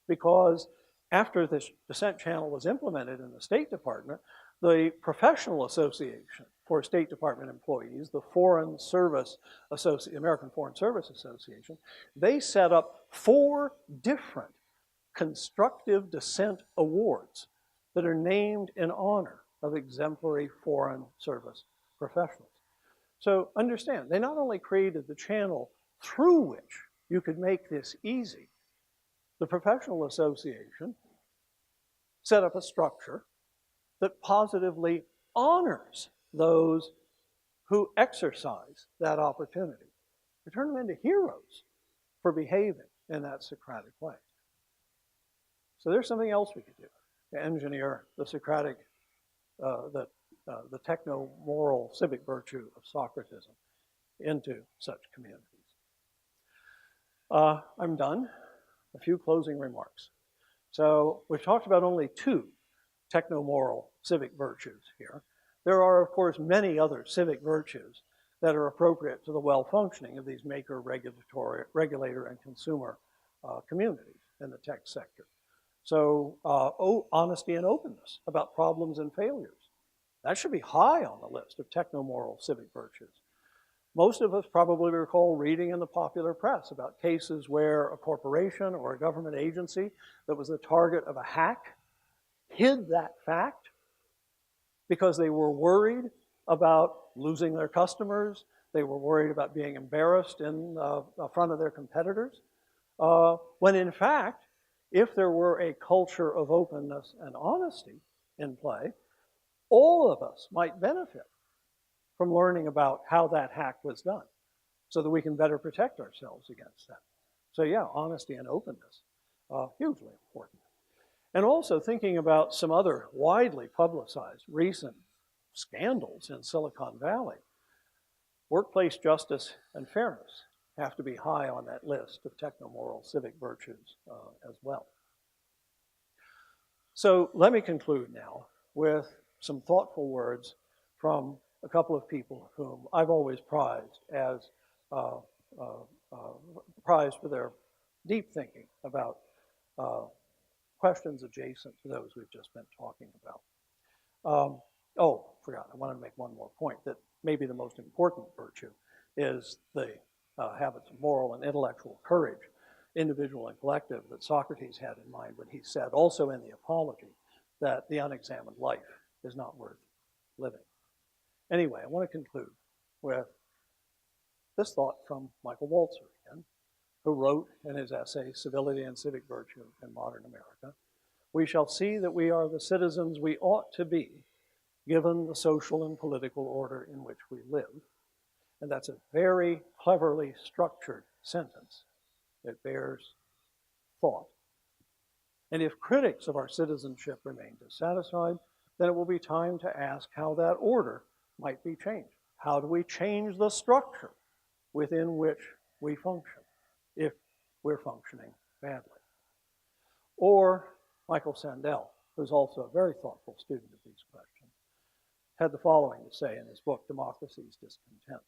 because after this dissent channel was implemented in the State Department, the professional association for State Department employees, the American Foreign Service Association, they set up 4 different constructive dissent awards that are named in honor of exemplary foreign service professionals. So understand, they not only created the channel through which you could make this easy, the professional association set up a structure that positively honors those who exercise that opportunity, to turn them into heroes for behaving in that Socratic way. So there's something else we could do to engineer the Socratic, the technomoral civic virtue of Socratism into such communities. I'm done. A few closing remarks. So we've talked about only 2 technomoral civic virtues here. There are, of course, many other civic virtues that are appropriate to the well-functioning of these maker, regulator, and consumer communities in the tech sector. So honesty and openness about problems and failures. That should be high on the list of technomoral civic virtues. Most of us probably recall reading in the popular press about cases where a corporation or a government agency that was the target of a hack hid that fact because they were worried about losing their customers. They were worried about being embarrassed in front of their competitors. When in fact, if there were a culture of openness and honesty in play, all of us might benefit from learning about how that hack was done so that we can better protect ourselves against that. So yeah, honesty and openness, hugely important. And also thinking about some other widely publicized recent scandals in Silicon Valley. Workplace justice and fairness have to be high on that list of technomoral civic virtues as well. So let me conclude now with some thoughtful words from a couple of people whom I've always prized as prized for their deep thinking about questions adjacent to those we've just been talking about. Forgot, I wanted to make one more point, that maybe the most important virtue is the habits of moral and intellectual courage, individual and collective, that Socrates had in mind when he said, also in the Apology, that the unexamined life is not worth living. Anyway, I want to conclude with this thought from Michael Walzer again, who wrote in his essay, Civility and Civic Virtue in Modern America, "We shall see that we are the citizens we ought to be, given the social and political order in which we live." And that's a very cleverly structured sentence. It bears thought. And if critics of our citizenship remain dissatisfied, then it will be time to ask how that order might be changed. How do we change the structure within which we function if we're functioning badly? Or Michael Sandel, who's also a very thoughtful student of these questions, had the following to say in his book, Democracy's Discontent.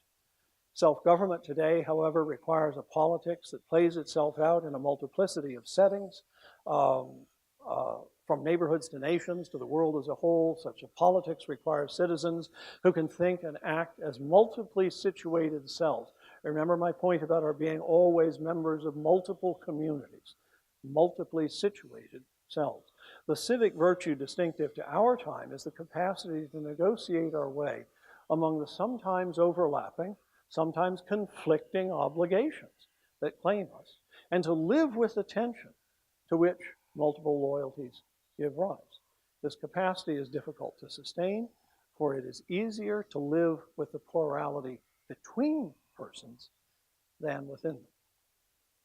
Self-government today, however, requires a politics that plays itself out in a multiplicity of settings, from neighborhoods to nations to the world as a whole. Such a politics requires citizens who can think and act as multiply situated selves. Remember my point about our being always members of multiple communities, multiply situated selves. The civic virtue distinctive to our time is the capacity to negotiate our way among the sometimes overlapping, sometimes conflicting obligations that claim us, and to live with the tension to which multiple loyalties give rise. This capacity is difficult to sustain, for it is easier to live with the plurality between persons than within them.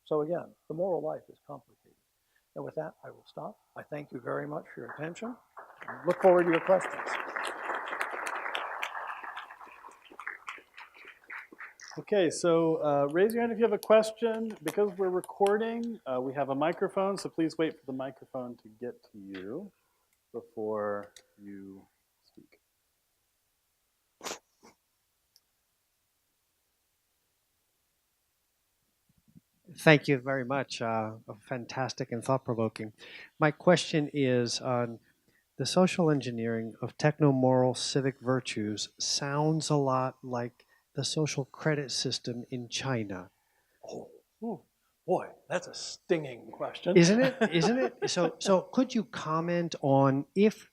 So again, the moral life is complicated. And with that, I will stop. I thank you very much for your attention. I look forward to your questions. Okay, so raise your hand if you have a question. Because we're recording, we have a microphone, so please wait for the microphone to get to you before you speak. Thank you very much. Fantastic and thought-provoking. My question is on the social engineering of technomoral civic virtues sounds a lot like the social credit system in China. Oh, boy, that's a stinging question. Isn't it? Isn't it? So could you comment on if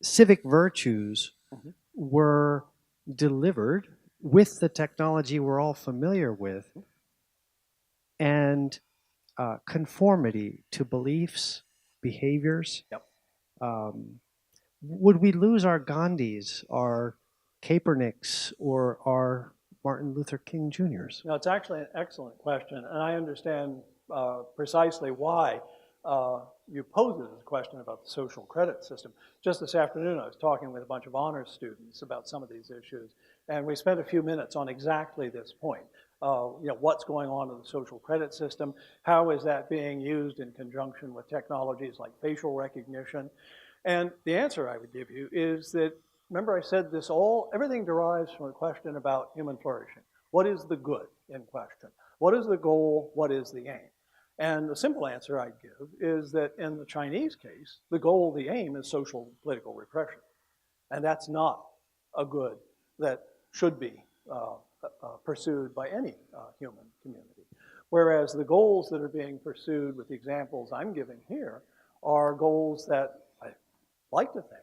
civic virtues were delivered with the technology we're all familiar with and conformity to beliefs, behaviors? Yep. Would we lose our Gandhis, our Kaepernicks, or our Martin Luther King Jr.'s? No, it's actually an excellent question, and I understand precisely why you posed it as a question about the social credit system. Just this afternoon, I was talking with a bunch of honors students about some of these issues, and we spent a few minutes on exactly this point. What's going on in the social credit system? How is that being used in conjunction with technologies like facial recognition? And the answer I would give you is that, remember I said everything derives from a question about human flourishing. What is the good in question? What is the goal? What is the aim? And the simple answer I'd give is that in the Chinese case, the goal, the aim is social political repression. And that's not a good that should be pursued by any human community. Whereas the goals that are being pursued with the examples I'm giving here are goals that I like to think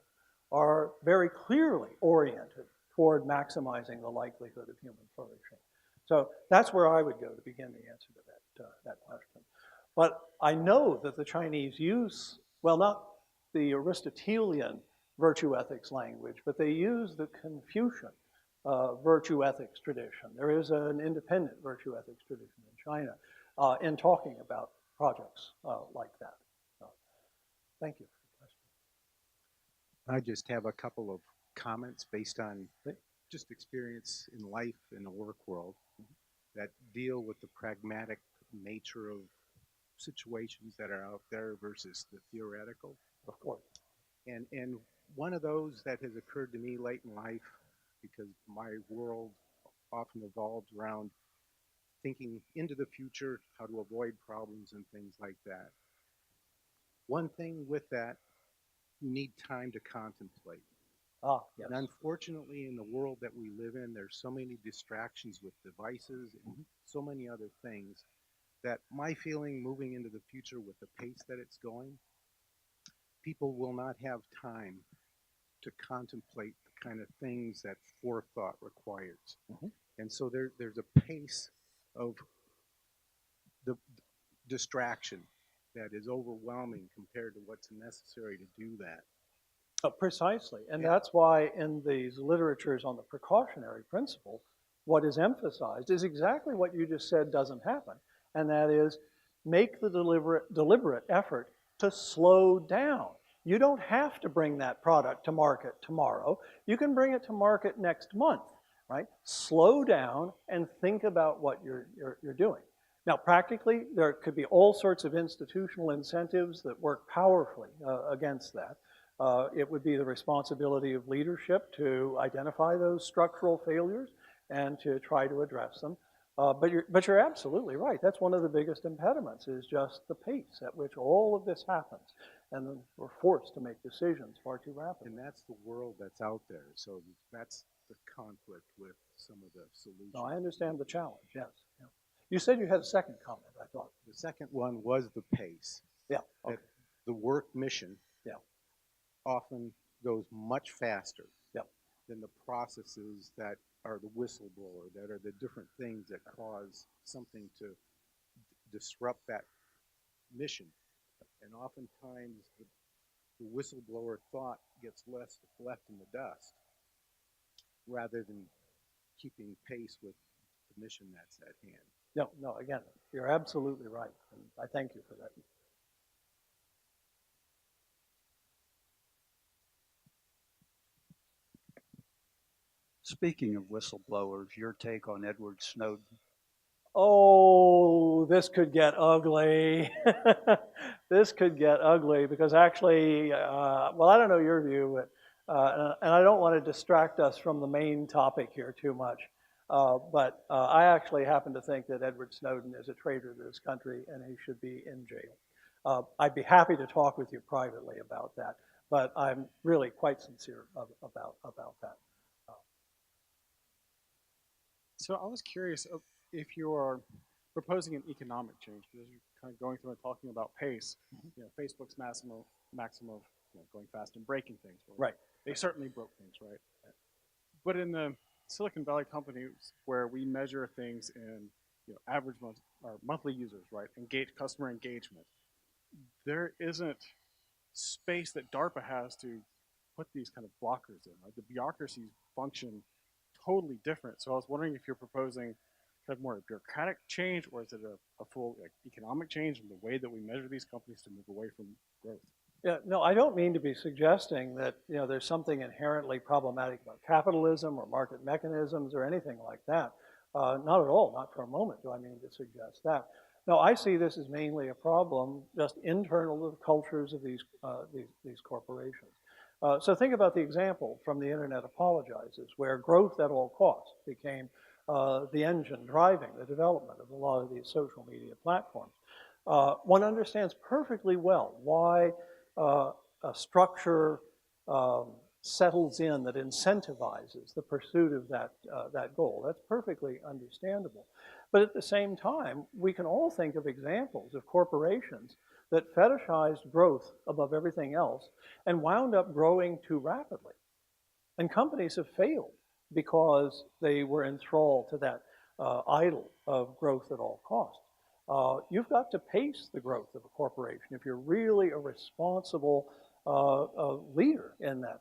are very clearly oriented toward maximizing the likelihood of human flourishing. So that's where I would go to begin the answer to that question. But I know that the Chinese use, well, not the Aristotelian virtue ethics language, but they use the Confucian virtue ethics tradition. There is an independent virtue ethics tradition in China in talking about projects like that. So, thank you for the question. I just have a couple of comments based on just experience in life in the work world that deal with the pragmatic nature of situations that are out there versus the theoretical. Of course. And one of those that has occurred to me late in life, because my world often evolves around thinking into the future, how to avoid problems and things like that. One thing with that, you need time to contemplate. Ah, yes. And unfortunately, in the world that we live in, there's so many distractions with devices and so many other things that my feeling moving into the future with the pace that it's going, people will not have time to contemplate the kind of things that forethought requires. And so there's a pace of the distraction that is overwhelming compared to what's necessary to do that. Precisely, and that's why in these literatures on the precautionary principle, what is emphasized is exactly what you just said doesn't happen, and that is make the deliberate effort to slow down. You don't have to bring that product to market tomorrow. You can bring it to market next month, right? Slow down and think about what you're doing. Now, practically, there could be all sorts of institutional incentives that work powerfully against that. It would be the responsibility of leadership to identify those structural failures and to try to address them. But you're absolutely right. That's one of the biggest impediments is just the pace at which all of this happens. And then we're forced to make decisions far too rapidly. And that's the world that's out there. So that's the conflict with some of the solutions. No, I understand the challenge, yes. Yeah. You said you had a second comment, I thought. The second one was the pace. Yeah, okay. That the work mission often goes much faster than the processes that are the whistleblower, that are the different things that cause something to disrupt that mission. And oftentimes the whistleblower thought gets left in the dust rather than keeping pace with the mission that's at hand. No, again, you're absolutely right. And I thank you for that. Speaking of whistleblowers, your take on Edward Snowden? Oh, this could get ugly. This could get ugly because actually, well, I don't know your view, but, and I don't want to distract us from the main topic here too much. But I actually happen to think that Edward Snowden is a traitor to this country and he should be in jail. I'd be happy to talk with you privately about that, but I'm really quite sincere about that. So I was curious if you are proposing an economic change, because you're kind of going through and talking about pace. You know, Facebook's maximum of going fast and breaking things. Well, right. They certainly broke things, right? But in the Silicon Valley companies where we measure things in average month or monthly users, right? Customer engagement. There isn't space that DARPA has to put these kind of blockers in. Right? The bureaucracies function totally different. So I was wondering if you're proposing kind of more a bureaucratic change, or is it a full economic change in the way that we measure these companies to move away from growth? Yeah, no, I don't mean to be suggesting that there's something inherently problematic about capitalism or market mechanisms or anything like that. Not at all, not for a moment do I mean to suggest that. No, I see this as mainly a problem just internal to the cultures of these corporations. So think about the example from the Internet Apologizes, where growth at all costs became the engine driving the development of a lot of these social media platforms. One understands perfectly well why a structure settles in that incentivizes the pursuit of that goal. That's perfectly understandable. But at the same time, we can all think of examples of corporations that fetishized growth above everything else and wound up growing too rapidly. And companies have failed because they were enthralled to that idol of growth at all costs. You've got to pace the growth of a corporation if you're really a responsible leader in that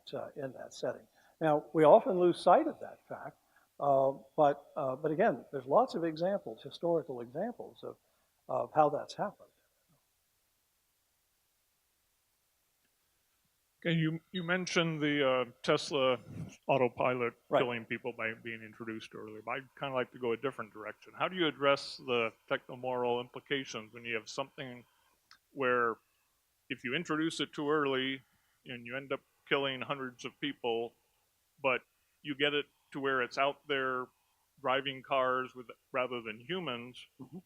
setting. Now, we often lose sight of that fact, but again, there's lots of examples, historical examples of how that's happened. Okay, you mentioned the Tesla autopilot Right. killing people by being introduced earlier, but I'd kind of like to go a different direction. How do you address the technomoral implications when you have something where if you introduce it too early and you end up killing hundreds of people, but you get it to where it's out there driving cars with rather than humans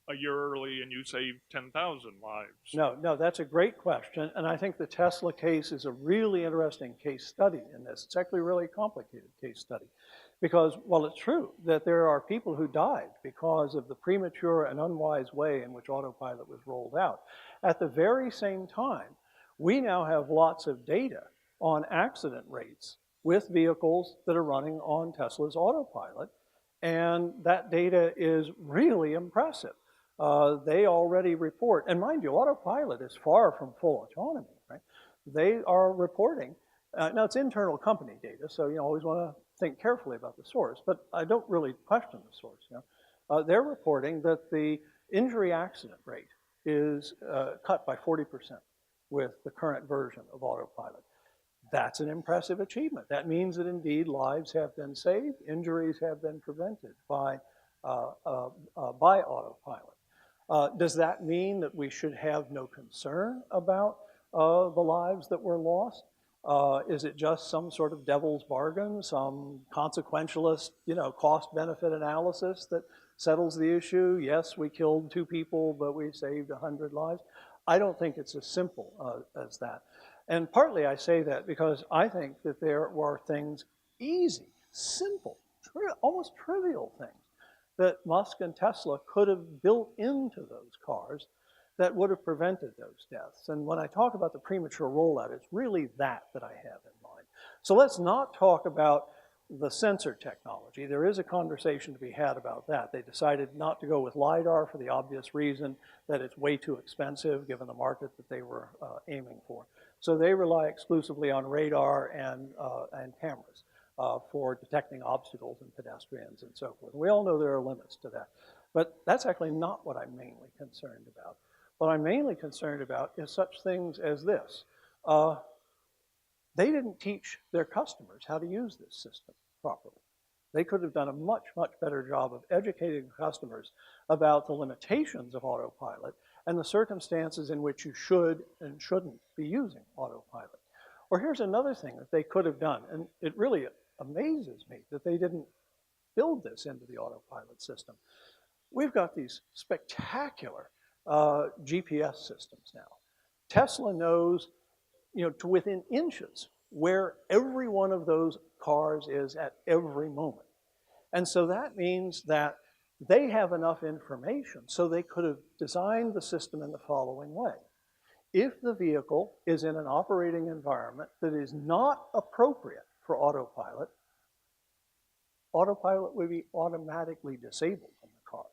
a year early and you saved 10,000 lives? No, that's a great question, and I think the Tesla case is a really interesting case study in this. It's actually a really complicated case study because, while it's true that there are people who died because of the premature and unwise way in which autopilot was rolled out, at the very same time, we now have lots of data on accident rates with vehicles that are running on Tesla's autopilot, and that data is really impressive. They already report, and mind you, autopilot is far from full autonomy, right? They are reporting, now it's internal company data, so you always want to think carefully about the source, but I don't really question the source. They're reporting that the injury accident rate is cut by 40% with the current version of autopilot. That's an impressive achievement. That means that indeed lives have been saved, injuries have been prevented by autopilot. Does that mean that we should have no concern about the lives that were lost? Is it just some sort of devil's bargain, some consequentialist, cost-benefit analysis that settles the issue? Yes, we killed 2 people, but we saved 100 lives. I don't think it's as simple as that. And partly I say that because I think that there were things, easy, simple, almost trivial things, that Musk and Tesla could have built into those cars that would have prevented those deaths. And when I talk about the premature rollout, it's really that I have in mind. So let's not talk about the sensor technology. There is a conversation to be had about that. They decided not to go with LiDAR for the obvious reason that it's way too expensive given the market that they were aiming for. So they rely exclusively on radar and cameras for detecting obstacles and pedestrians and so forth. We all know there are limits to that. But that's actually not what I'm mainly concerned about. What I'm mainly concerned about is such things as this. They didn't teach their customers how to use this system properly. They could have done a much, much better job of educating customers about the limitations of autopilot and the circumstances in which you should and shouldn't be using autopilot. Or here's another thing that they could have done, and it really amazes me that they didn't build this into the autopilot system. We've got these spectacular GPS systems now. Tesla knows, to within inches where every one of those cars is at every moment. And so that means that they have enough information so they could have designed the system in the following way. If the vehicle is in an operating environment that is not appropriate for autopilot, autopilot would be automatically disabled in the car.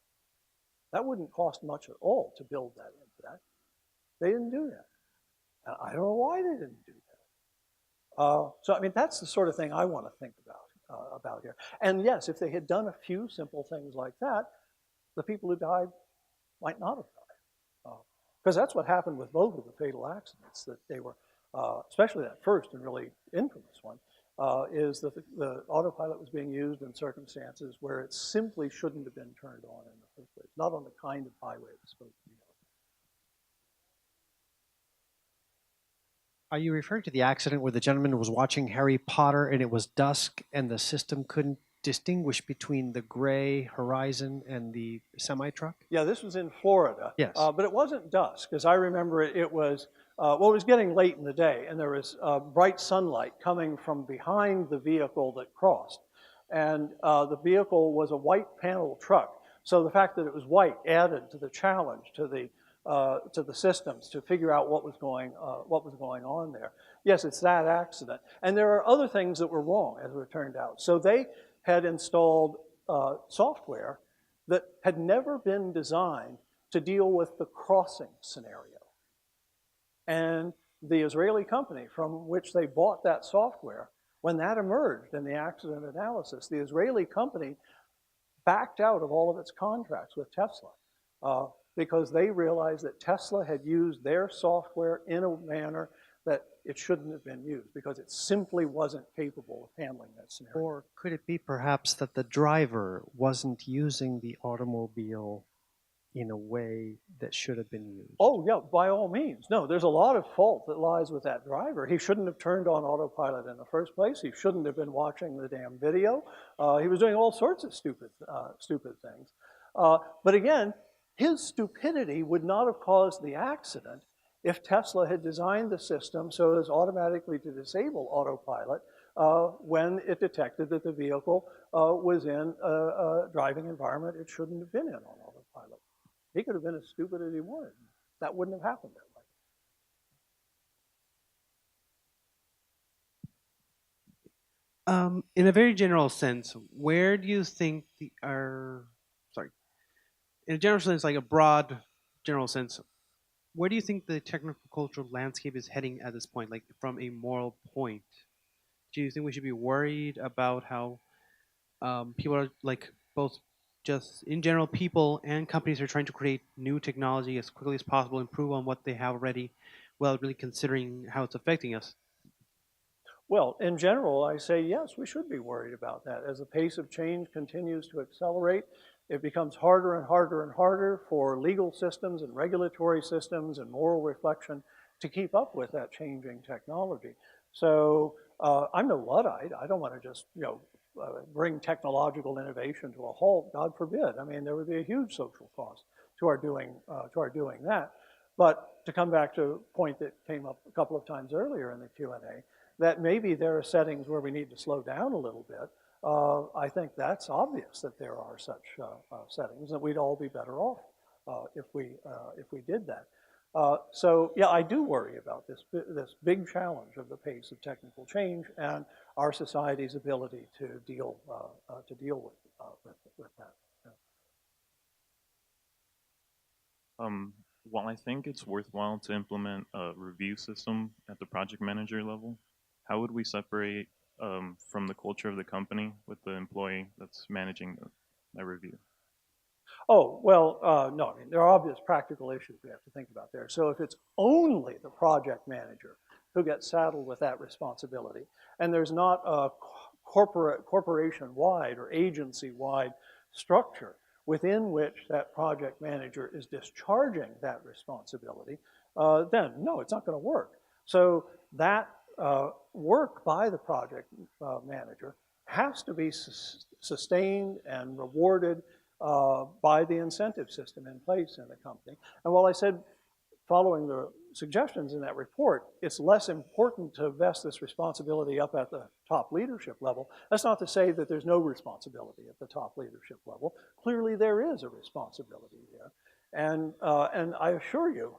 That wouldn't cost much at all to build that into that. They didn't do that. And I don't know why they didn't do that. So that's the sort of thing I want to think about here. And yes, if they had done a few simple things like that, the people who died might not have died. Because that's what happened with both of the fatal accidents, that they were, especially that first and really infamous one, is that the autopilot was being used in circumstances where it simply shouldn't have been turned on in the first place, not on the kind of highway it was supposed to be on. Are you referring to the accident where the gentleman was watching Harry Potter and it was dusk and the system couldn't distinguish between the gray horizon and the semi-truck? Yeah, this was in Florida. Yes. But it wasn't dusk, as I remember it was, it was getting late in the day, and there was bright sunlight coming from behind the vehicle that crossed. And the vehicle was a white panel truck. So the fact that it was white added to the challenge to the systems to figure out what was going on there. Yes, it's that accident. And there are other things that were wrong, as it turned out. So they had installed software that had never been designed to deal with the crossing scenario. And the Israeli company from which they bought that software, when that emerged in the accident analysis, the Israeli company backed out of all of its contracts with Tesla because they realized that Tesla had used their software in a manner that it shouldn't have been used because it simply wasn't capable of handling that scenario. Or could it be perhaps that the driver wasn't using the automobile in a way that should have been used? Oh, yeah, by all means. No, there's a lot of fault that lies with that driver. He shouldn't have turned on autopilot in the first place. He shouldn't have been watching the damn video. He was doing all sorts of stupid things. But again, his stupidity would not have caused the accident if Tesla had designed the system so as automatically to disable autopilot when it detected that the vehicle was in a driving environment it shouldn't have been in on autopilot. He could have been as stupid as he wanted. That wouldn't have happened that way. In a very general sense, where do you think in a general sense, like a broad general sense, where do you think the technical cultural landscape is heading at this point, like from a moral point? Do you think we should be worried about how people are like both just in general, people and companies are trying to create new technology as quickly as possible, improve on what they have already, without really considering how it's affecting us? Well, in general, I say yes, we should be worried about that. As the pace of change continues to accelerate, it becomes harder and harder and harder for legal systems and regulatory systems and moral reflection to keep up with that changing technology. So I'm no Luddite. I don't want to just, bring technological innovation to a halt. God forbid. I mean, there would be a huge social cost to our doing that. But to come back to a point that came up a couple of times earlier in the Q&A, that maybe there are settings where we need to slow down a little bit. I think that's obvious that there are such settings, that we'd all be better off if we did that. So yeah, I do worry about this big challenge of the pace of technical change and our society's ability to deal with that. Yeah. While I think it's worthwhile to implement a review system at the project manager level, how would we separate from the culture of the company with the employee that's managing that review? Oh, well, no, I mean, there are obvious practical issues we have to think about there. So if it's only the project manager who gets saddled with that responsibility, and there's not a corporation-wide or agency-wide structure within which that project manager is discharging that responsibility, then no, it's not going to work. So that work by the project manager has to be sustained and rewarded by the incentive system in place in the company. And while I said, following the suggestions in that report, it's less important to vest this responsibility up at the top leadership level, that's not to say that there's no responsibility at the top leadership level. Clearly there is a responsibility there. And I assure you,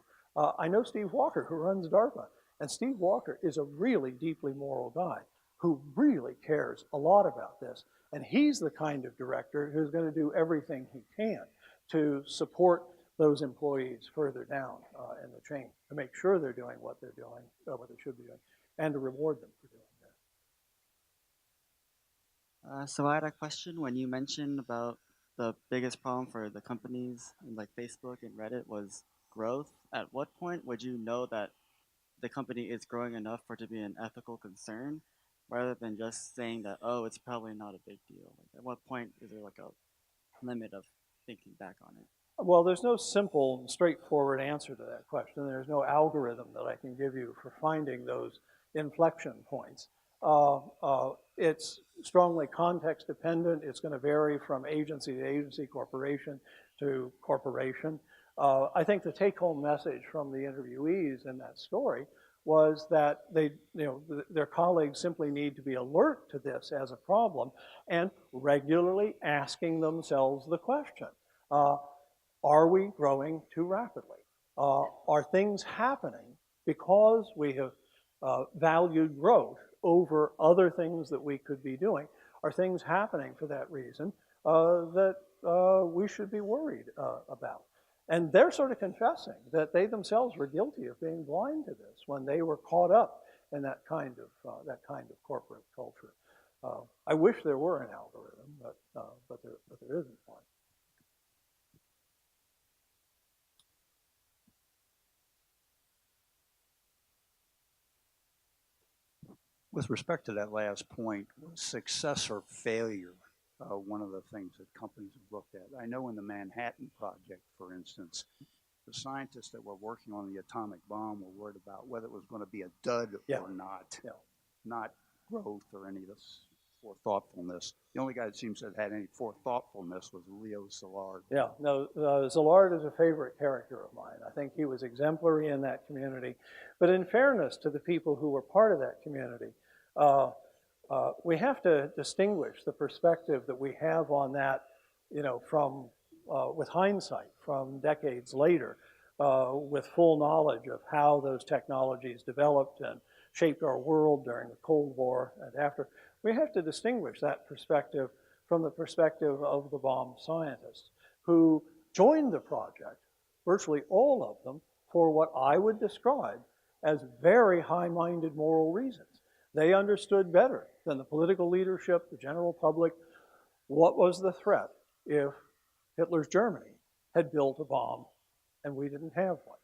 I know Steve Walker, who runs DARPA, and Steve Walker is a really deeply moral guy who really cares a lot about this. And he's the kind of director who's going to do everything he can to support those employees further down in the chain, to make sure they're doing what they're doing, what they should be doing, and to reward them for doing that. So I had a question when you mentioned about the biggest problem for the companies like Facebook and Reddit was growth. At what point would you know that the company is growing enough for it to be an ethical concern, rather than just saying that, oh, it's probably not a big deal? Like, at what point is there like a limit of thinking back on it? Well, there's no simple, straightforward answer to that question. There's no algorithm that I can give you for finding those inflection points. It's strongly context dependent. It's going to vary from agency to agency, corporation to corporation. I think the take-home message from the interviewees in that story was that their colleagues simply need to be alert to this as a problem and regularly asking themselves the question, are we growing too rapidly? Are things happening because we have valued growth over other things that we could be doing? Are things happening for that reason that we should be worried about? And they're sort of confessing that they themselves were guilty of being blind to this when they were caught up in that kind of corporate culture. I wish there were an algorithm, but there isn't one. With respect to that last point, success or failure one of the things that companies have looked at. I know in the Manhattan Project, for instance, the scientists that were working on the atomic bomb were worried about whether it was going to be a dud or not, not growth or any of this forethoughtfulness. The only guy that seems to have had any forethoughtfulness was Leo Szilard. Yeah, no, Szilard is a favorite character of mine. I think he was exemplary in that community. But in fairness to the people who were part of that community, we have to distinguish the perspective that we have on that, you know, from, with hindsight, from decades later, with full knowledge of how those technologies developed and shaped our world during the Cold War and after. We have to distinguish that perspective from the perspective of the bomb scientists who joined the project, virtually all of them, for what I would describe as very high-minded moral reasons. They understood better than the political leadership, the general public, what was the threat if Hitler's Germany had built a bomb and we didn't have one.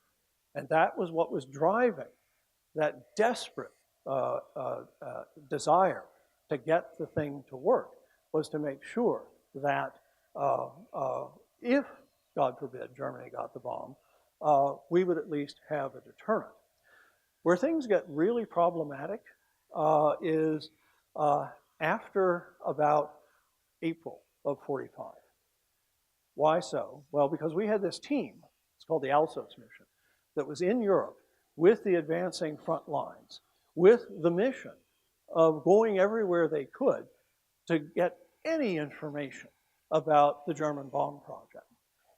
And that was what was driving that desperate desire to get the thing to work, was to make sure that if, God forbid, Germany got the bomb, we would at least have a deterrent. Where things get really problematic is after about April of 45. Why so? Well, because we had this team, it's called the Alsos mission, that was in Europe with the advancing front lines, with the mission of going everywhere they could to get any information about the German bomb project.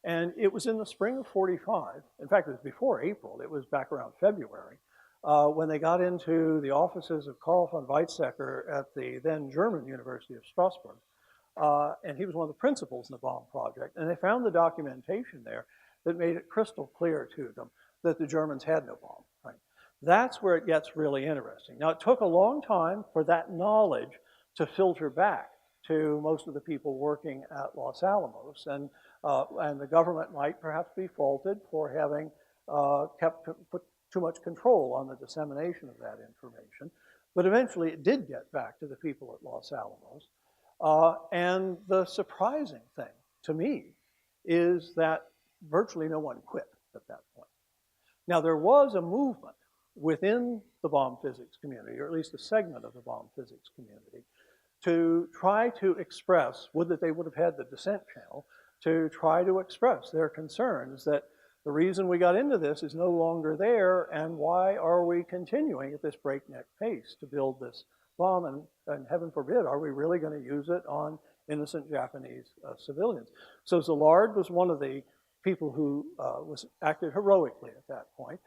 And it was in the spring of 45, in fact, it was before April, it was back around February, when they got into the offices of Karl von Weizsäcker at the then German University of Strasbourg. And he was one of the principals in the bomb project. And they found the documentation there that made it crystal clear to them that the Germans had no bomb. Right? That's where it gets really interesting. Now, it took a long time for that knowledge to filter back to most of the people working at Los Alamos. And the government might perhaps be faulted for having put too much control on the dissemination of that information. But eventually it did get back to the people at Los Alamos. And the surprising thing to me is that virtually no one quit at that point. Now, there was a movement within the bomb physics community, or at least a segment of the bomb physics community, to try to express, would that they would have had the dissent channel, to try to express their concerns that the reason we got into this is no longer there, and why are we continuing at this breakneck pace to build this bomb, and heaven forbid, are we really going to use it on innocent Japanese civilians? So Szilard was one of the people who acted heroically at that point.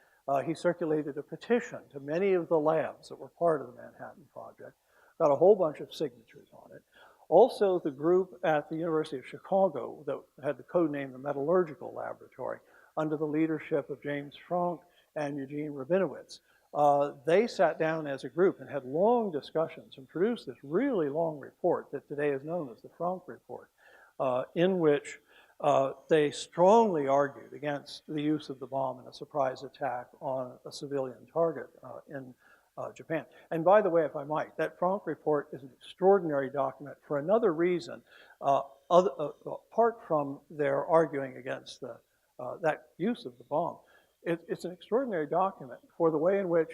He circulated a petition to many of the labs that were part of the Manhattan Project, got a whole bunch of signatures on it. Also, the group at the University of Chicago that had the code name the Metallurgical Laboratory, under the leadership of James Franck and Eugene Rabinowitz, they sat down as a group and had long discussions and produced this really long report that today is known as the Franck Report, in which they strongly argued against the use of the bomb in a surprise attack on a civilian target in Japan. And by the way, if I might, that Franck Report is an extraordinary document for another reason, apart from their arguing against that use of the bomb. It's an extraordinary document for the way in which,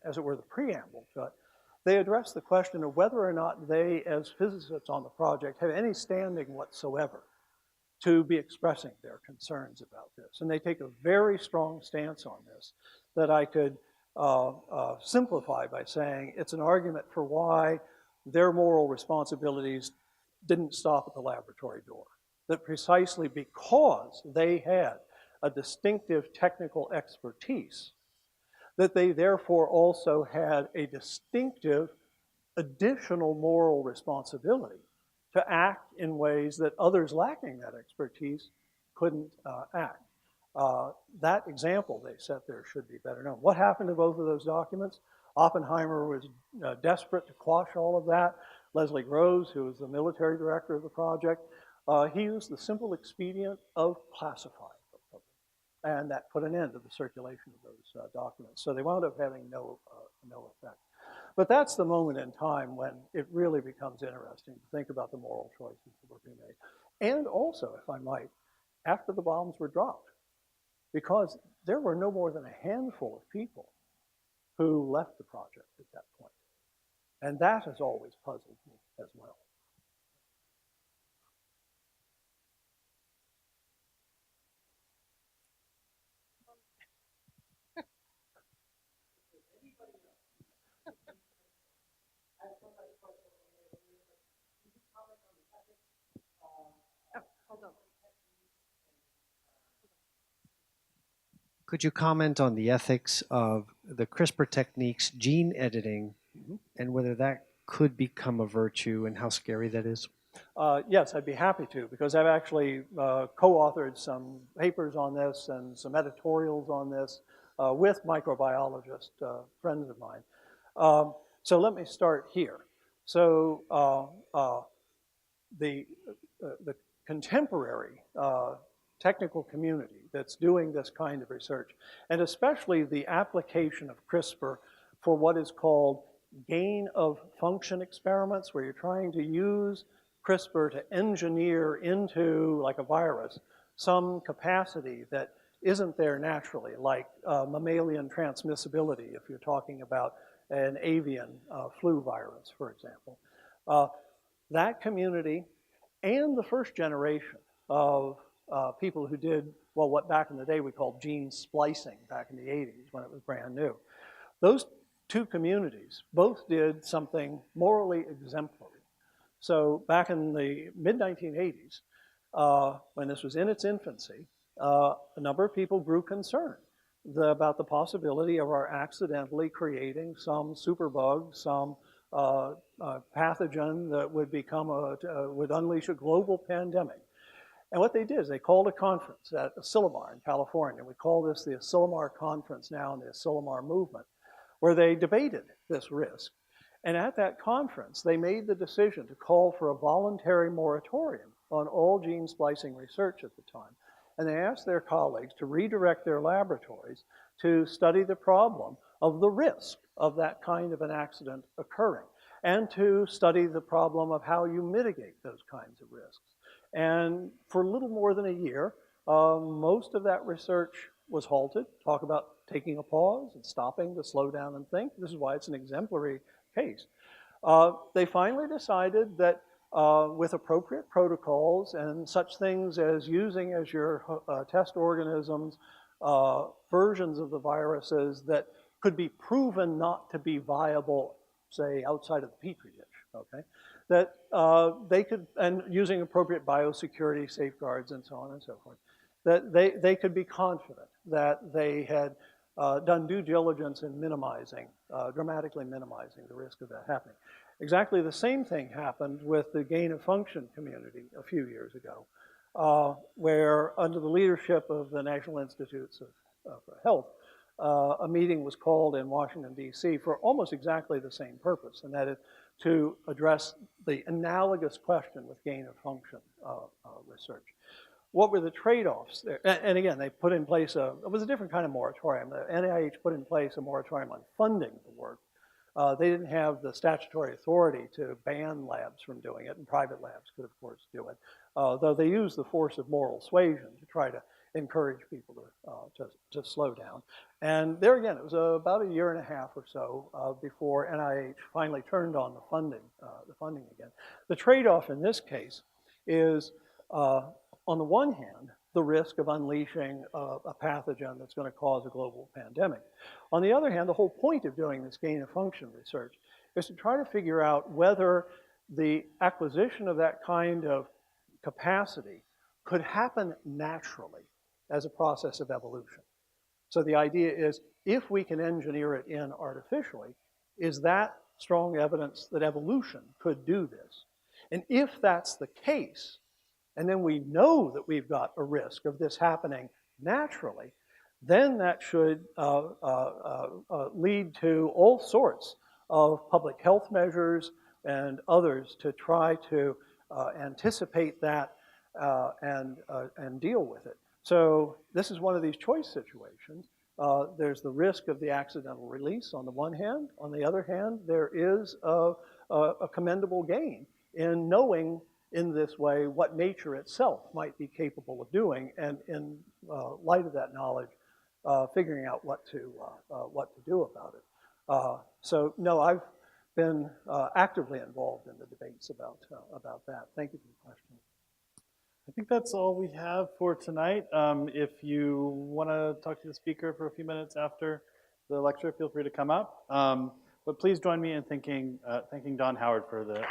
as it were, the preamble to it, they address the question of whether or not they, as physicists on the project, have any standing whatsoever to be expressing their concerns about this. And they take a very strong stance on this that I could simplify by saying it's an argument for why their moral responsibilities didn't stop at the laboratory door. That precisely because they had a distinctive technical expertise, that they therefore also had a distinctive additional moral responsibility to act in ways that others lacking that expertise couldn't act. That example they set there should be better known. What happened to both of those documents? Oppenheimer was desperate to quash all of that. Leslie Groves, who was the military director of the project, he used the simple expedient of classifying them. And that put an end to the circulation of those documents. So they wound up having no effect. But that's the moment in time when it really becomes interesting to think about the moral choices that were being made. And also, if I might, after the bombs were dropped, because there were no more than a handful of people who left the project at that point. And that has always puzzled me as well. Could you comment on the ethics of the CRISPR techniques, gene editing, and whether that could become a virtue and how scary that is? Yes, I'd be happy to, because I've actually co-authored some papers on this and some editorials on this with microbiologist friends of mine. So let me start here. So the contemporary technical community that's doing this kind of research, and especially the application of CRISPR for what is called gain of function experiments, where you're trying to use CRISPR to engineer into, like a virus, some capacity that isn't there naturally, like mammalian transmissibility, if you're talking about an avian flu virus, for example. That community and the first generation of people who did, well, what back in the day we called gene splicing, back in the 80s when it was brand new. Those two communities both did something morally exemplary. So back in the mid-1980s, when this was in its infancy, a number of people grew concerned about the possibility of our accidentally creating some superbug, some pathogen that would would unleash a global pandemic. And what they did is they called a conference at Asilomar in California. We call this the Asilomar Conference now in the Asilomar movement, where they debated this risk. And at that conference, they made the decision to call for a voluntary moratorium on all gene splicing research at the time. And they asked their colleagues to redirect their laboratories to study the problem of the risk of that kind of an accident occurring, and to study the problem of how you mitigate those kinds of risks. And for a little more than a year, most of that research was halted. Talk about taking a pause and stopping to slow down and think. This is why it's an exemplary case. They finally decided that with appropriate protocols and such things as using as your test organisms versions of the viruses that could be proven not to be viable, say, outside of the Petri dish, okay? That they could, and using appropriate biosecurity safeguards and so on and so forth, that they could be confident that they had done due diligence in minimizing, dramatically minimizing the risk of that happening. Exactly the same thing happened with the gain of function community a few years ago, where under the leadership of the National Institutes of Health, a meeting was called in Washington, D.C. for almost exactly the same purpose, and that is to address the analogous question with gain of function research. What were the trade-offs there? And again, they put in place it was a different kind of moratorium. The NIH put in place a moratorium on funding the work. They didn't have the statutory authority to ban labs from doing it, and private labs could, of course, do it, though they used the force of moral suasion to try to encourage people to slow down. And there again, it was about a year and a half or so before NIH finally turned on the funding again. The trade-off in this case is, on the one hand, the risk of unleashing a pathogen that's going to cause a global pandemic. On the other hand, the whole point of doing this gain of function research is to try to figure out whether the acquisition of that kind of capacity could happen naturally as a process of evolution. So the idea is, if we can engineer it in artificially, is that strong evidence that evolution could do this? And if that's the case, and then we know that we've got a risk of this happening naturally, then that should lead to all sorts of public health measures and others to try to anticipate that and deal with it. So this is one of these choice situations There's the risk of the accidental release on the one hand. On the other hand, there is a commendable gain in knowing in this way what nature itself might be capable of doing, and in light of that knowledge, figuring out what to do about it. So no, I've been actively involved in the debates about that. Thank you for the question. I think that's all we have for tonight. If you want to talk to the speaker for a few minutes after the lecture, feel free to come up. But please join me in thanking Don Howard for the